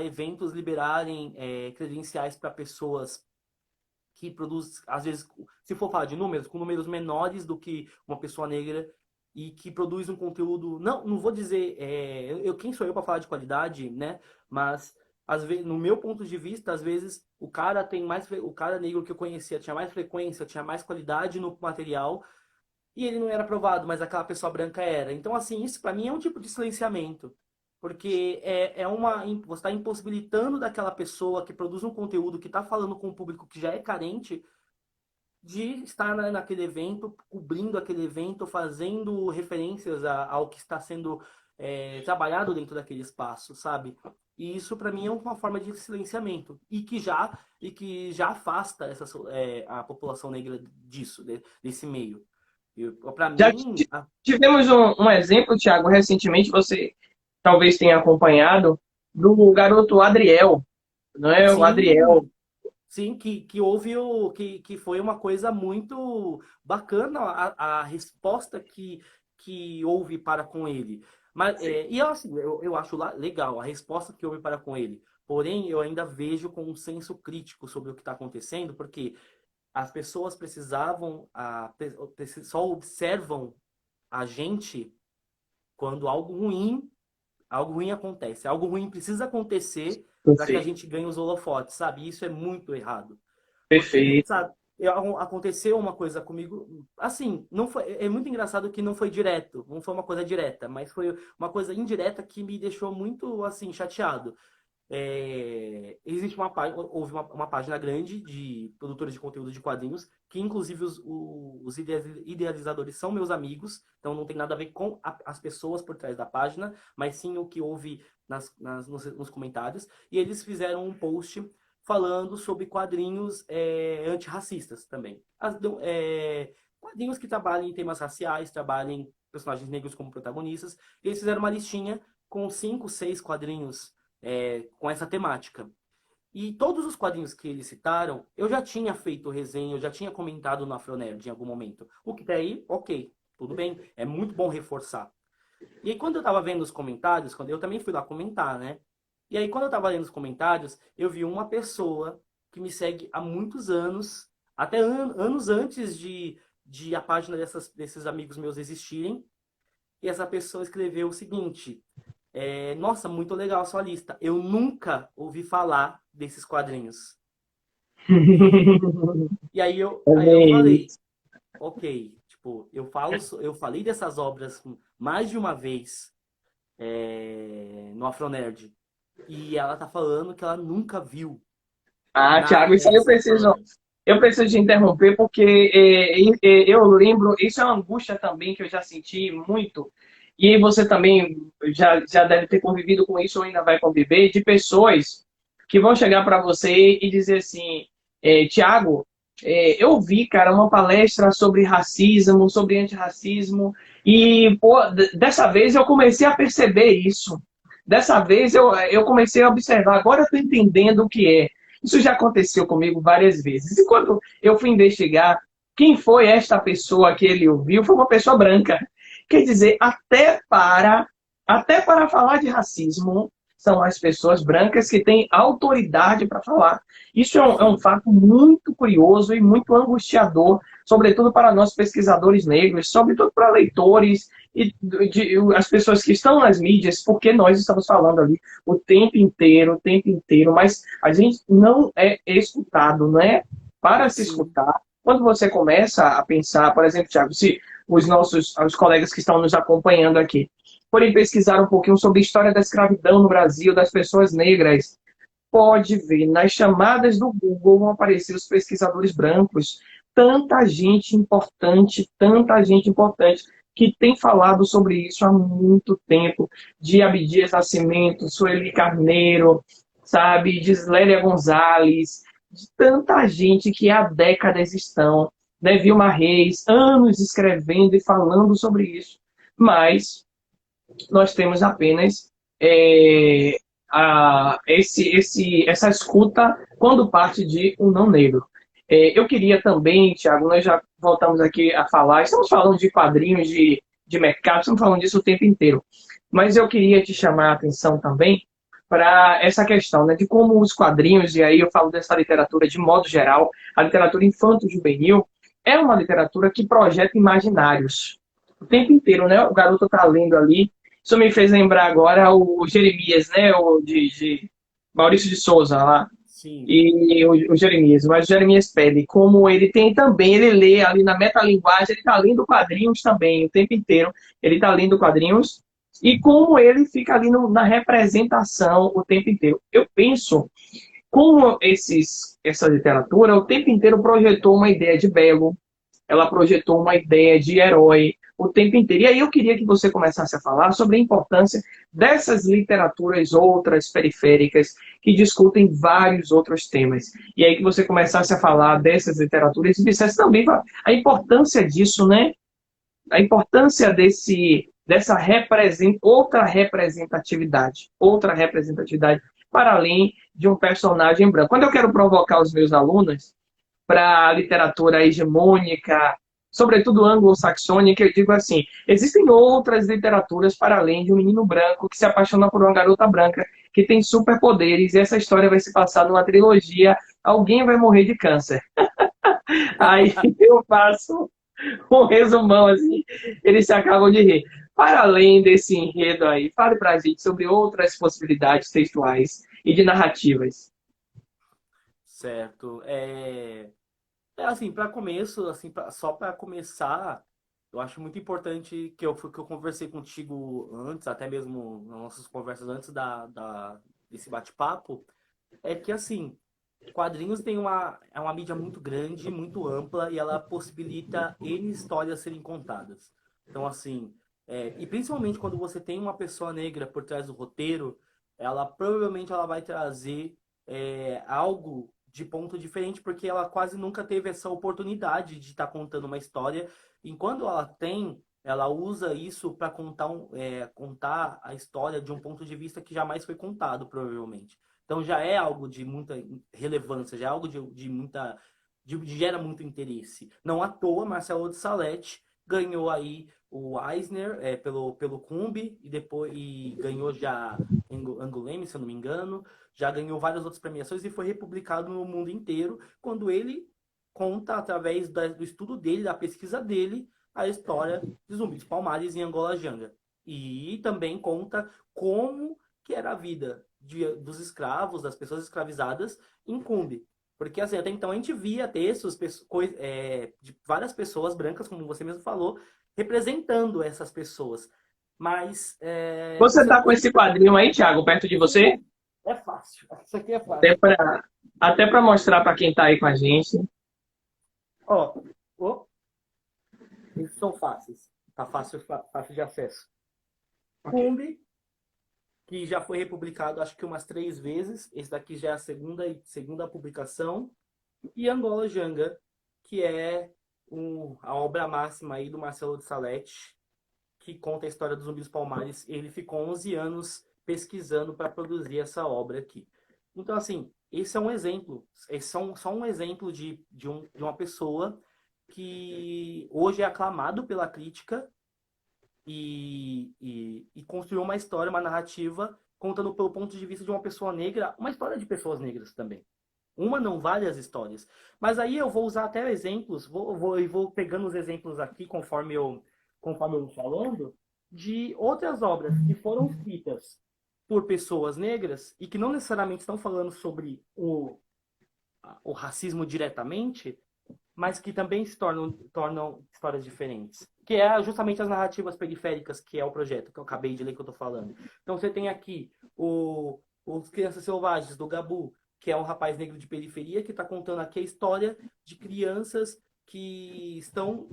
eventos liberarem credenciais para pessoas que produz, às vezes, se for falar de números, com números menores do que uma pessoa negra e que produz um conteúdo, não vou dizer, quem sou eu para falar de qualidade, né? Mas às vezes, no meu ponto de vista, às vezes o cara negro que eu conhecia tinha mais frequência, tinha mais qualidade no material e ele não era aprovado, mas aquela pessoa branca era. Então, assim, isso para mim é um tipo de silenciamento. Porque você está impossibilitando daquela pessoa que produz um conteúdo que está falando com um público que já é carente de estar naquele evento, cobrindo aquele evento, fazendo referências ao que está sendo trabalhado dentro daquele espaço, sabe? E isso para mim é uma forma de silenciamento e que já afasta a população negra desse meio. Para Já mim, tivemos um exemplo, Thiago, recentemente, você talvez tenha acompanhado, do garoto Adriel, não é? O Adriel. sim. Sim, que houve que foi uma coisa muito bacana a resposta que houve para com ele. Mas, e assim, eu acho legal a resposta que houve para com ele. Porém, eu ainda vejo com um senso crítico sobre o que está acontecendo, porque as pessoas só observam a gente quando algo ruim acontece. Algo ruim precisa acontecer para que a Perfeito. gente ganhe os holofotes, sabe? E isso é muito errado. Porque, Perfeito. sabe, aconteceu uma coisa comigo, assim, não foi, é muito engraçado que não foi direto, não foi uma coisa direta, mas foi uma coisa indireta que me deixou muito, assim, chateado. Existe houve uma página grande de produtores de conteúdo de quadrinhos, que inclusive os idealizadores são meus amigos, então não tem nada a ver com as pessoas por trás da página, mas sim o que houve nos comentários. E eles fizeram um post falando sobre quadrinhos antirracistas também. Quadrinhos que trabalham em temas raciais, trabalham em personagens negros como protagonistas. E eles fizeram uma listinha com 5, 6 quadrinhos com essa temática. E todos os quadrinhos que eles citaram, eu já tinha feito resenha, eu já tinha comentado no Afronerd em algum momento. O que daí, ok, tudo bem, é muito bom reforçar. E aí, quando eu tava vendo os comentários, quando eu também fui lá comentar, né? E aí, quando eu tava lendo os comentários, eu vi uma pessoa que me segue há muitos anos, até anos antes de a página desses amigos meus existirem, e essa pessoa escreveu o seguinte: nossa, muito legal a sua lista. Eu nunca ouvi falar desses quadrinhos. E aí eu falei, ok, tipo, eu falei dessas obras mais de uma vez no Afronerd. E ela tá falando que ela nunca viu Ah, Thiago, nada isso aí desse Afronerd. eu preciso te interromper porque eu lembro, isso é uma angústia também que eu já senti muito, e você também já deve ter convivido com isso ou ainda vai conviver, de pessoas que vão chegar para você e dizer assim, Thiago, eu vi, cara, uma palestra sobre racismo, sobre antirracismo, e pô, dessa vez eu comecei a perceber isso. Dessa vez eu comecei a observar, agora eu estou entendendo o que é. Isso já aconteceu comigo várias vezes. E quando eu fui investigar quem foi esta pessoa que ele ouviu, foi uma pessoa branca. Quer dizer, até para falar de racismo, são as pessoas brancas que têm autoridade para falar. Isso é um Sim, fato muito curioso e muito angustiador, sobretudo para nós pesquisadores negros, sobretudo para leitores e as pessoas que estão nas mídias, porque nós estamos falando ali o tempo inteiro, mas a gente não é escutado, não é para se sim, escutar. Quando você começa a pensar, por exemplo, Thiago, se os colegas que estão nos acompanhando aqui forem pesquisar um pouquinho sobre a história da escravidão no Brasil, das pessoas negras, pode ver, nas chamadas do Google vão aparecer os pesquisadores brancos. Tanta gente importante que tem falado sobre isso há muito tempo, de Abdias Nascimento, Sueli Carneiro, sabe, de Slélia Gonzalez, de tanta gente que há décadas estão, né, Vilma Reis, anos escrevendo e falando sobre isso, mas nós temos apenas é, essa escuta quando parte de um não negro. Eu queria também, Thiago, nós já voltamos aqui a falar, estamos falando de quadrinhos, de mercado, estamos falando disso o tempo inteiro, mas eu queria te chamar a atenção também para essa questão, né, de como os quadrinhos, e aí eu falo dessa literatura de modo geral, a literatura infanto-juvenil, é uma literatura que projeta imaginários o tempo inteiro, né? O garoto está lendo ali. Isso me fez lembrar agora o Jeremias, né? O de Maurício de Souza lá. Sim. E o Jeremias, mas o Jeremias pede, como ele tem também, ele lê ali na metalinguagem, ele está lendo quadrinhos também, o tempo inteiro, ele está lendo quadrinhos, e como ele fica ali na representação o tempo inteiro. Eu penso, como essa literatura o tempo inteiro projetou uma ideia de belo, ela projetou uma ideia de herói o tempo inteiro. E aí eu queria que você começasse a falar sobre a importância dessas literaturas outras periféricas que discutem vários outros temas. E aí que você começasse a falar dessas literaturas e dissesse também a importância disso, né? A importância dessa outra representatividade para além de um personagem branco. Quando eu quero provocar os meus alunos para a literatura hegemônica, sobretudo anglo-saxônica, eu digo assim, existem outras literaturas para além de um menino branco que se apaixona por uma garota branca que tem superpoderes e essa história vai se passar numa trilogia, alguém vai morrer de câncer. Aí eu faço um resumão assim, eles se acabam de rir. Para além desse enredo aí, fale para a gente sobre outras possibilidades textuais e de narrativas. Certo. Assim, para começo, assim, só para começar, eu acho muito importante que eu conversei contigo antes, até mesmo nas nossas conversas antes desse bate-papo, é que, assim, quadrinhos é uma mídia muito grande, muito ampla, e ela possibilita N histórias serem contadas. Então, assim, e principalmente quando você tem uma pessoa negra por trás do roteiro, ela provavelmente ela vai trazer algo de ponto diferente, porque ela quase nunca teve essa oportunidade de estar contando uma história. E quando ela tem, ela usa isso para contar a história de um ponto de vista que jamais foi contado, provavelmente. Então já é algo de muita relevância, já é algo de muita. Gera muito interesse. Não à toa, Marcelo de Salete ganhou aí o Eisner pelo Cumbi e ganhou já Angoulême, se eu não me engano, já ganhou várias outras premiações e foi republicado no mundo inteiro quando ele conta, através do estudo dele, da pesquisa dele, a história de Zumbi dos Palmares em Angola Janga. E também conta como que era a vida dos escravos, das pessoas escravizadas em Cumbi. Porque assim, até então a gente via textos de várias pessoas brancas, como você mesmo falou, representando essas pessoas. Mas Você você está com esse quadrinho aí, Thiago, perto de você? é fácil. Isso aqui é Até fácil. para até para mostrar para quem está aí com a gente. Ó, ó, esses são fáceis. Tá fácil, fácil de acesso. Ok. Cumbi, que já foi republicado acho que umas 3 vezes. Esse daqui já é a segunda publicação. E Angola Janga, que é a obra máxima aí do Marcelo de Salete, que conta a história dos Zumbis Palmares. Ele ficou 11 anos pesquisando para produzir essa obra aqui. Então, assim, esse é um exemplo. Esse é só um exemplo de uma pessoa que hoje é aclamado pela crítica e construiu uma história, uma narrativa, contando pelo ponto de vista de uma pessoa negra, uma história de pessoas negras também. Uma não, várias histórias. Mas aí eu vou usar até exemplos, vou pegando os exemplos aqui conforme eu vou falando, de outras obras que foram escritas por pessoas negras e que não necessariamente estão falando sobre o racismo diretamente, mas que também se tornam histórias diferentes. Que é justamente as narrativas periféricas, que é o projeto que eu acabei de ler que eu estou falando. Então você tem aqui os Crianças Selvagens, do Gabu, que é um rapaz negro de periferia que está contando aqui a história de crianças que estão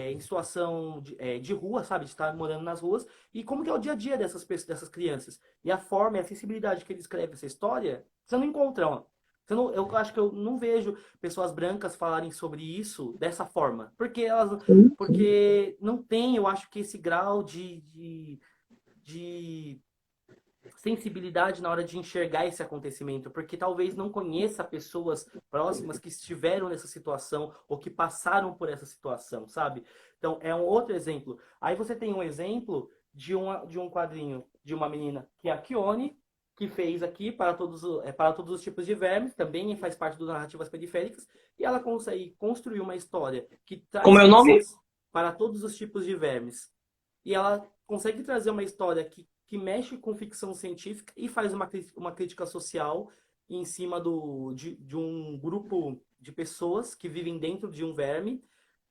em situação de rua, sabe? De estar morando nas ruas. E como que é o dia a dia dessas pessoas, dessas crianças. E a forma e a sensibilidade que ele escreve essa história, você não encontra, ó. Eu acho que eu não vejo pessoas brancas falarem sobre isso dessa forma. Porque não tem, eu acho que esse grau de sensibilidade na hora de enxergar esse acontecimento, porque talvez não conheça pessoas próximas que estiveram nessa situação ou que passaram por essa situação, sabe? Então, é um outro exemplo. Aí você tem um exemplo de um quadrinho de uma menina, que é a Kione, que fez aqui para todos os tipos de vermes, também faz parte das narrativas periféricas, e ela consegue construir uma história que traz Como é o nome? ficções para todos os tipos de vermes. E ela consegue trazer uma história que mexe com ficção científica e faz uma crítica social em cima de um grupo de pessoas que vivem dentro de um verme,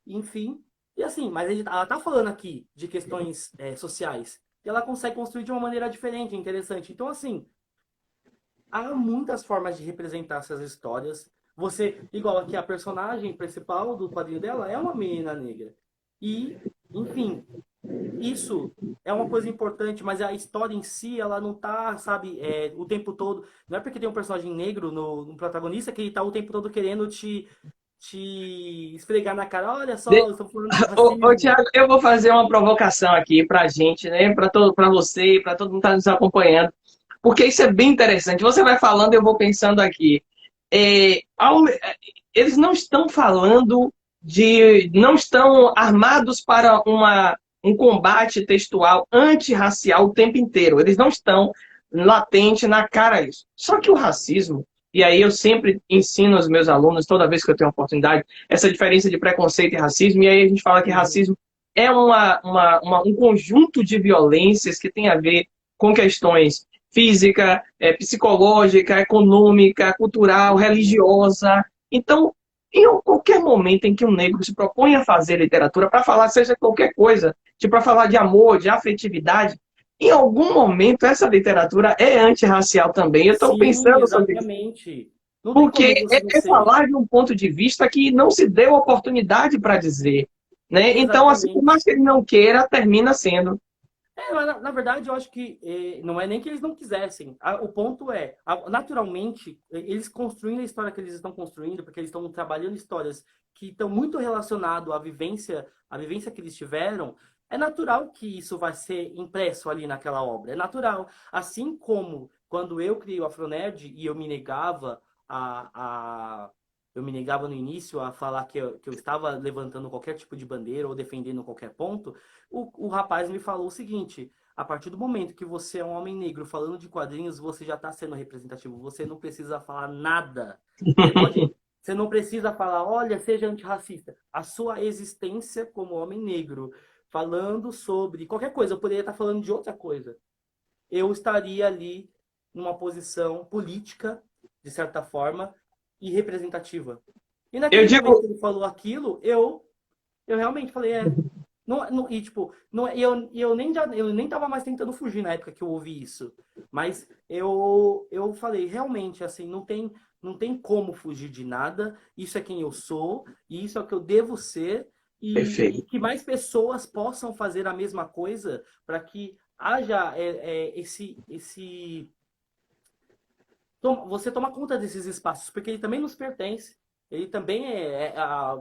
enfim. E assim, mas ela tá falando aqui de questões sociais. E ela consegue construir de uma maneira diferente, interessante. Então, assim, há muitas formas de representar essas histórias. Igual aqui, a personagem principal do quadrinho dela é uma menina negra. E, enfim, isso é uma coisa importante, mas a história em si, ela não tá, sabe, o tempo todo. Não é porque tem um personagem negro no protagonista que ele tá o tempo todo querendo te esfregar na cara. Olha só, eu estou falando de Ô, racismo. Thiago, eu vou fazer uma provocação aqui pra gente, né? Para você, para todo mundo que está nos acompanhando, porque isso é bem interessante. Você vai falando, eu vou pensando aqui. Eles não estão falando não estão armados para um combate textual antirracial o tempo inteiro. Eles não estão latente na cara isso. Só que o racismo, e aí eu sempre ensino aos meus alunos, toda vez que eu tenho oportunidade, essa diferença de preconceito e racismo, e aí a gente fala que Uhum. racismo é um conjunto de violências que tem a ver com questões física, psicológica, econômica, cultural, religiosa. Então, em qualquer momento em que um negro se propõe a fazer literatura para falar, seja qualquer coisa, tipo para falar de amor, de afetividade, em algum momento essa literatura é antirracial também. Eu estou Sim, pensando sobre isso. exatamente. Não tem Porque como você não é ser. falar de um ponto de vista que não se deu oportunidade para dizer. Né? Então, assim, por mais Exatamente. que ele não queira, termina sendo. Mas na verdade eu acho que não é nem que eles não quisessem. O ponto é, naturalmente, eles construindo a história que eles estão construindo, porque eles estão trabalhando histórias que estão muito relacionadas à vivência que eles tiveram, é natural que isso vai ser impresso ali naquela obra. É natural. Assim como quando eu criei o Afronerd e eu me negava no início a falar que eu estava levantando qualquer tipo de bandeira ou defendendo qualquer ponto, o rapaz me falou o seguinte: a partir do momento que você é um homem negro falando de quadrinhos, você já está sendo representativo. Você não precisa falar nada. Você não precisa falar, olha, seja antirracista. A sua existência como homem negro, falando sobre qualquer coisa, eu poderia estar falando de outra coisa. Eu estaria ali numa posição política, de certa forma, e representativa. E Eu naquele momento digo, que ele falou aquilo, eu realmente falei, e tipo, não, eu nem tava mais tentando fugir na época que eu ouvi isso. Mas eu falei, realmente, assim, não tem como fugir de nada. Isso é quem eu sou, e isso é o que eu devo ser, e perfeito. que mais pessoas possam fazer a mesma coisa para que haja você toma conta desses espaços, porque ele também nos pertence. Ele também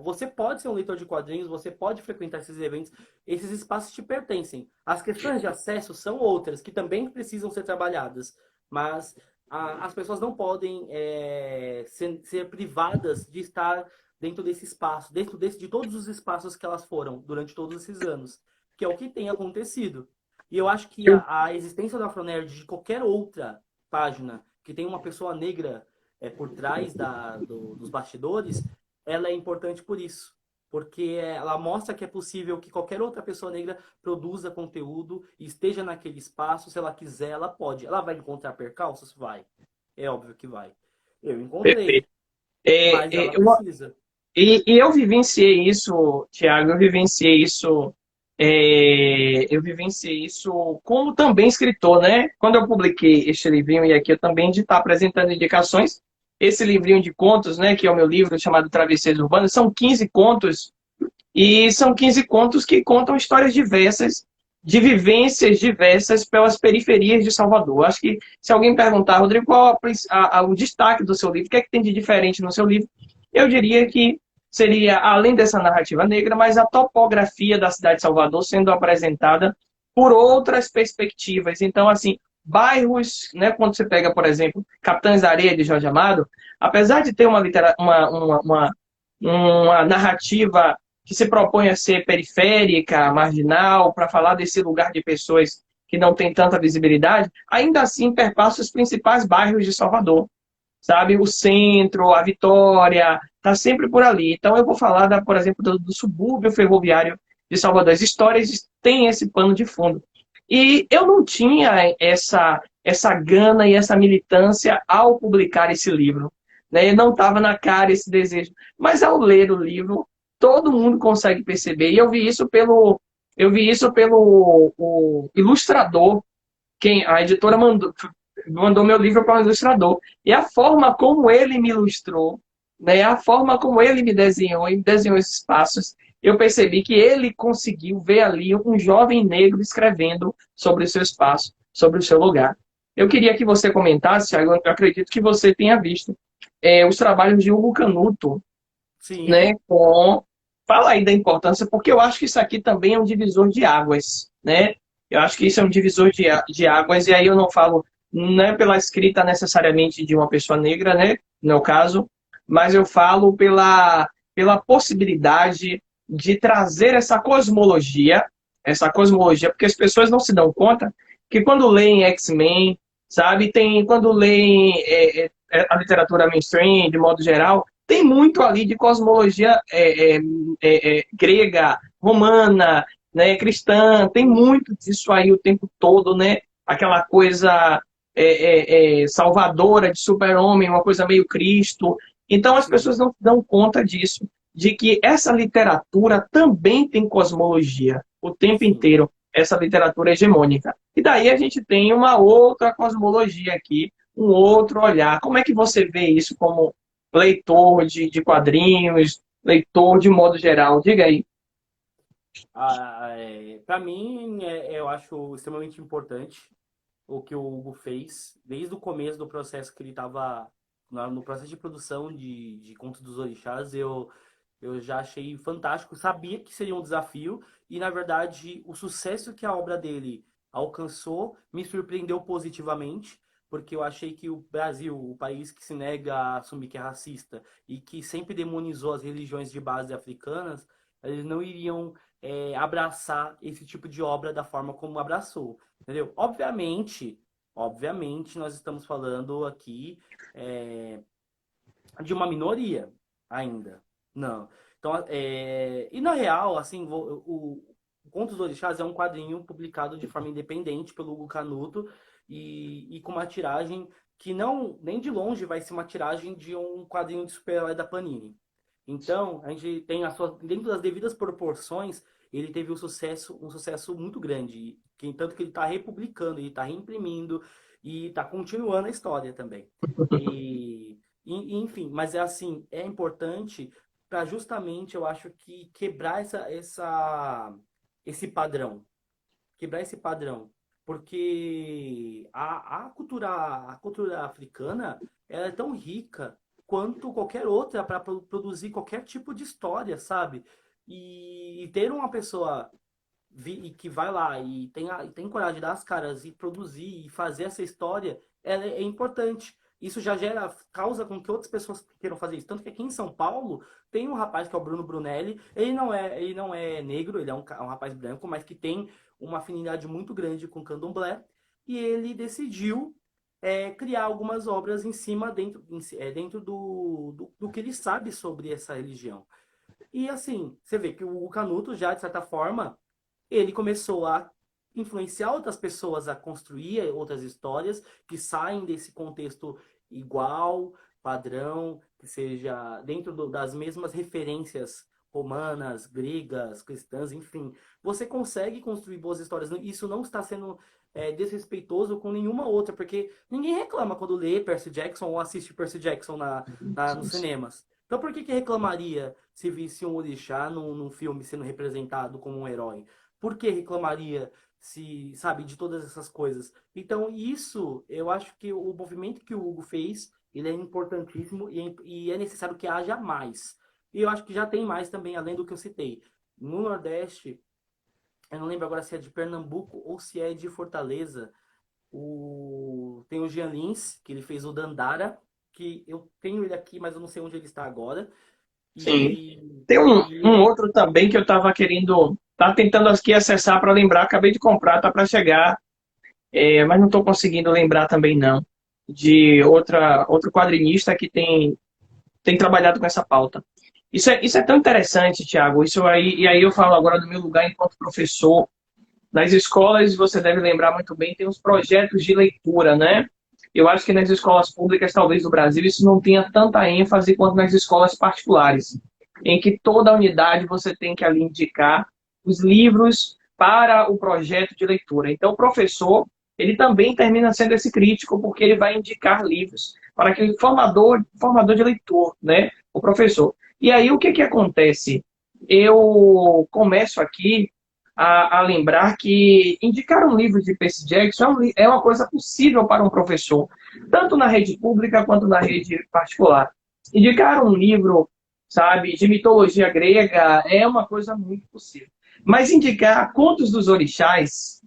você pode ser um leitor de quadrinhos, você pode frequentar esses eventos, esses espaços te pertencem. As questões de acesso são outras, que também precisam ser trabalhadas, mas as pessoas não podem ser privadas de estar dentro desse espaço, de todos os espaços que elas foram durante todos esses anos, que é o que tem acontecido. E eu acho que Eu, a existência da Afronerd de qualquer outra página que tem uma pessoa negra por trás dos bastidores, ela é importante por isso. Porque ela mostra que é possível que qualquer outra pessoa negra produza conteúdo e esteja naquele espaço. Se ela quiser, ela pode. Ela vai encontrar percalços? Vai. É óbvio que vai. Eu encontrei, perfeito. É, mas ela eu precisa. E eu vivenciei isso, Tiago, eu vivenciei isso como também escritor, né? Quando eu publiquei este livrinho, e aqui eu também de estar apresentando indicações, esse livrinho de contos, né, que é o meu livro chamado Travesseiros Urbanos, são 15 contos, e são 15 contos que contam histórias diversas, de vivências diversas pelas periferias de Salvador. Acho que se alguém perguntar, Rodrigo, qual o destaque do seu livro, o que é que tem de diferente no seu livro, eu diria que seria, além dessa narrativa negra, mas a topografia da cidade de Salvador sendo apresentada por outras perspectivas. Então, assim, bairros, né, quando você pega, por exemplo, Capitães da Areia de Jorge Amado, apesar de ter uma narrativa que se propõe a ser periférica, marginal, para falar desse lugar de pessoas que não têm tanta visibilidade, ainda assim perpassa os principais bairros de Salvador, sabe? O centro, a Vitória, está sempre por ali. Então eu vou falar, por exemplo, do subúrbio ferroviário de Salvador. As histórias têm esse pano de fundo. E eu não tinha essa gana e essa militância ao publicar esse livro. Né? Não estava na cara esse desejo. Mas ao ler o livro, todo mundo consegue perceber. E eu vi isso pelo o ilustrador, quem a editora mandou meu livro para o ilustrador. E a forma como ele me ilustrou, né, a forma como ele me desenhou e desenhou esses passos, eu percebi que ele conseguiu ver ali um jovem negro escrevendo sobre o seu espaço, sobre o seu lugar. Eu queria que você comentasse, eu acredito que você tenha visto, os trabalhos de Hugo Canuto, Sim. né, fala aí da importância, porque eu acho que isso aqui também é um divisor de águas, né? Eu acho que isso é um divisor de águas, e aí eu não falo não é pela escrita necessariamente de uma pessoa negra, né, no meu caso, mas eu falo pela possibilidade de trazer essa cosmologia, porque as pessoas não se dão conta que quando leem X-Men, sabe, quando leem a literatura mainstream, de modo geral, tem muito ali de cosmologia grega, romana, né, cristã, tem muito disso aí o tempo todo, né? Aquela coisa salvadora de super-homem, uma coisa meio Cristo. Então as Sim. pessoas não dão conta disso, de que essa literatura também tem cosmologia o tempo Sim. inteiro, essa literatura hegemônica. E daí a gente tem uma outra cosmologia aqui, um outro olhar. Como é que você vê isso como leitor de quadrinhos, leitor de modo geral? Diga aí. Para mim, eu acho extremamente importante o que o Hugo fez desde o começo do processo que ele estava no processo de produção de Contos dos Orixás. Eu já achei fantástico, sabia que seria um desafio e, na verdade, o sucesso que a obra dele alcançou me surpreendeu positivamente, porque eu achei que o Brasil, o país que se nega a assumir que é racista e que sempre demonizou as religiões de base africanas, eles não iriam abraçar esse tipo de obra da forma como abraçou, entendeu? Obviamente, nós estamos falando aqui é, de uma minoria ainda. Não. Então, e na real, assim, o Contos dos Orixás é um quadrinho publicado de forma independente pelo Hugo Canuto e com uma tiragem que não, nem de longe vai ser uma tiragem de um quadrinho de super-herói da Panini. Então, a gente tem dentro das devidas proporções, ele teve um sucesso muito grande. Tanto que ele está republicando, ele está reimprimindo e está continuando a história também. Enfim, mas é assim, é importante para justamente, eu acho que quebrar esse padrão. Quebrar esse padrão. Porque a cultura africana ela é tão rica quanto qualquer outra para produzir qualquer tipo de história, sabe? E ter uma pessoa e que vai lá e tem coragem de dar as caras e produzir e fazer essa história, ela é importante. Isso já causa com que outras pessoas queiram fazer isso. Tanto que aqui em São Paulo tem um rapaz que é o Bruno Brunelli. Ele não é negro, ele é um rapaz branco, mas que tem uma afinidade muito grande com candomblé. E ele decidiu criar algumas obras em cima, dentro do que ele sabe sobre essa religião. E assim, você vê que o Canuto já, de certa forma, ele começou a influenciar outras pessoas a construir outras histórias que saem desse contexto igual, padrão, que seja dentro das mesmas referências romanas, gregas, cristãs, enfim. Você consegue construir boas histórias. Isso não está sendo desrespeitoso com nenhuma outra, porque ninguém reclama quando lê Percy Jackson ou assiste Percy Jackson nos cinemas. Então por que reclamaria se visse um orixá num filme sendo representado como um herói? Por que reclamaria se, sabe, de todas essas coisas? Então isso, eu acho que o movimento que o Hugo fez, ele é importantíssimo e é necessário que haja mais. E eu acho que já tem mais também, além do que eu citei. No Nordeste, eu não lembro agora se é de Pernambuco ou se é de Fortaleza. Tem o Jean Lins, que ele fez o Dandara, que eu tenho ele aqui, mas eu não sei onde ele está agora. Sim. E, Tem um e outro também que eu estava querendo, tá tentando aqui acessar para lembrar, acabei de comprar, tá para chegar, mas não estou conseguindo lembrar também não, de outro quadrinista que tem trabalhado com essa pauta. Isso é tão interessante, Thiago. Isso aí, e aí eu falo agora do meu lugar enquanto professor. Nas escolas, você deve lembrar muito bem, tem os projetos de leitura, né? Eu acho que nas escolas públicas, talvez do Brasil, isso não tenha tanta ênfase quanto nas escolas particulares, em que toda unidade você tem que ali indicar os livros para o projeto de leitura. Então, o professor, ele também termina sendo esse crítico, porque ele vai indicar livros para aquele formador de leitor, né? O professor. E aí, o que acontece? Eu começo aqui a lembrar que indicar um livro de Percy Jackson é uma coisa possível para um professor, tanto na rede pública quanto na rede particular. Indicar um livro, sabe, de mitologia grega é uma coisa muito possível. Mas indicar contos dos orixás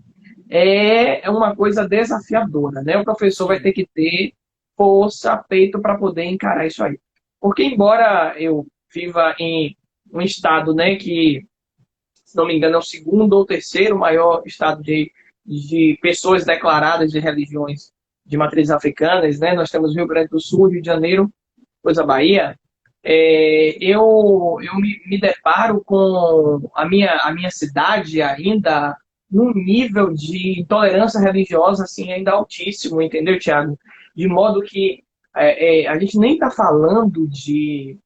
é uma coisa desafiadora, né? O professor vai sim, ter que ter força, peito para poder encarar isso aí. Porque embora eu viva em um estado, né, que se não me engano, é o segundo ou terceiro maior estado de pessoas declaradas de religiões de matrizes africanas, né? Nós temos Rio Grande do Sul, Rio de Janeiro, depois a Bahia. Eu me deparo com a minha cidade ainda num nível de intolerância religiosa assim ainda altíssimo, entendeu, Tiago? De modo que a gente nem está falando de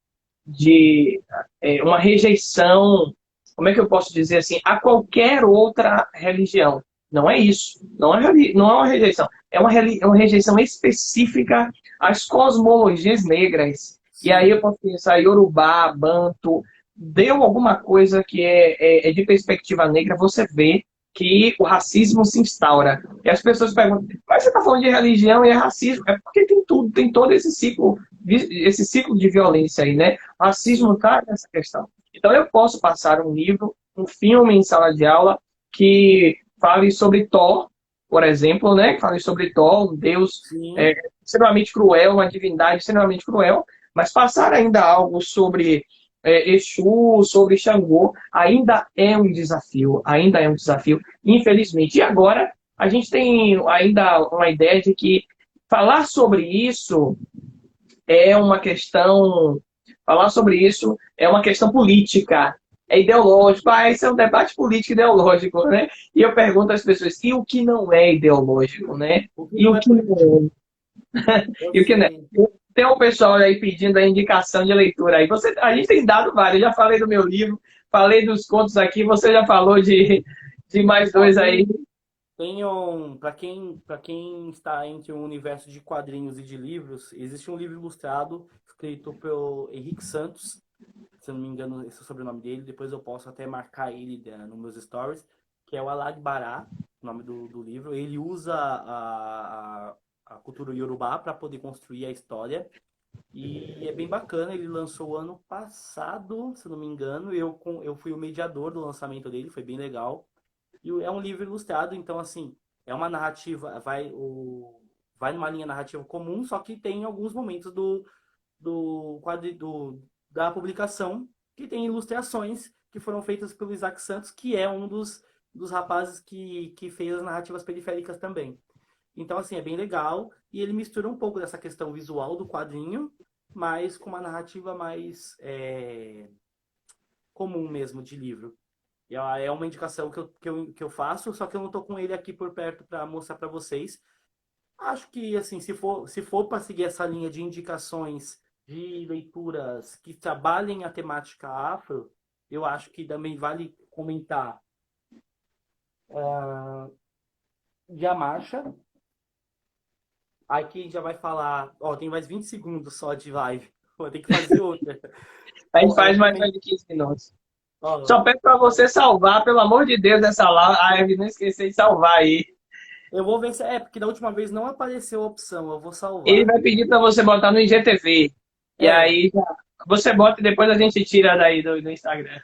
uma rejeição, como é que eu posso dizer assim, a qualquer outra religião. Não é isso. Não é uma rejeição. É uma rejeição específica às cosmologias negras. E aí eu sim, posso pensar Yorubá, Banto, deu alguma coisa que é de perspectiva negra, você vê que o racismo se instaura. E as pessoas perguntam, mas você está falando de religião e é racismo? É porque tem tudo, tem todo esse ciclo de violência aí, né? O racismo sim, está nessa questão. Então, eu posso passar um livro, um filme em sala de aula que fale sobre Thor, por exemplo, né? Que fale sobre Thor, um deus sim, extremamente cruel, uma divindade extremamente cruel, mas passar ainda algo sobre Exu, sobre Xangô, ainda é um desafio, infelizmente. E agora, a gente tem ainda uma ideia de que falar sobre isso é uma questão. Falar sobre isso é uma questão política, é ideológico. Esse é um debate político ideológico, né? E eu pergunto às pessoas, e o que não é ideológico, né? o que E não o é que político. não é? Eu E o que não é? sei. Tem um pessoal aí pedindo a indicação de leitura aí. A gente tem dado vários. Eu já falei do meu livro, falei dos contos aqui, você já falou de mais Ó, dois aí. para quem está entre o universo de quadrinhos e de livros, existe um livro ilustrado escrito pelo Henrique Santos, se eu não me engano, esse é o sobrenome dele, depois eu posso até marcar ele nos meus stories, que é o Alagbará, o nome do livro. Ele usa a cultura iorubá para poder construir a história. E é bem bacana, ele lançou ano passado, se eu não me engano. Eu fui o mediador do lançamento dele, foi bem legal. E é um livro ilustrado, então, assim, é uma narrativa, vai numa linha narrativa comum, só que tem alguns momentos da publicação que tem ilustrações que foram feitas pelo Isaac Santos, que é um dos rapazes que fez as narrativas periféricas também. Então, assim, é bem legal. E ele mistura um pouco dessa questão visual do quadrinho, mas com uma narrativa mais comum mesmo de livro. E é uma indicação que eu faço, só que eu não tô com ele aqui por perto para mostrar para vocês. Acho que, assim, se for para seguir essa linha de indicações de leituras que trabalhem a temática afro, eu acho que também vale comentar de a marcha. Aqui já vai falar, ó, tem mais 20 segundos só de live. Vou ter que fazer outra. A gente faz mais Também, de 15 minutos. ó, Só peço para você salvar, pelo amor de Deus, essa live. Não esquecer de salvar aí. eu vou ver se é, porque da última vez não apareceu a opção, eu vou Ele salvar. vai pedir para você botar no IGTV. E É, aí você bota e depois a gente tira daí do Instagram.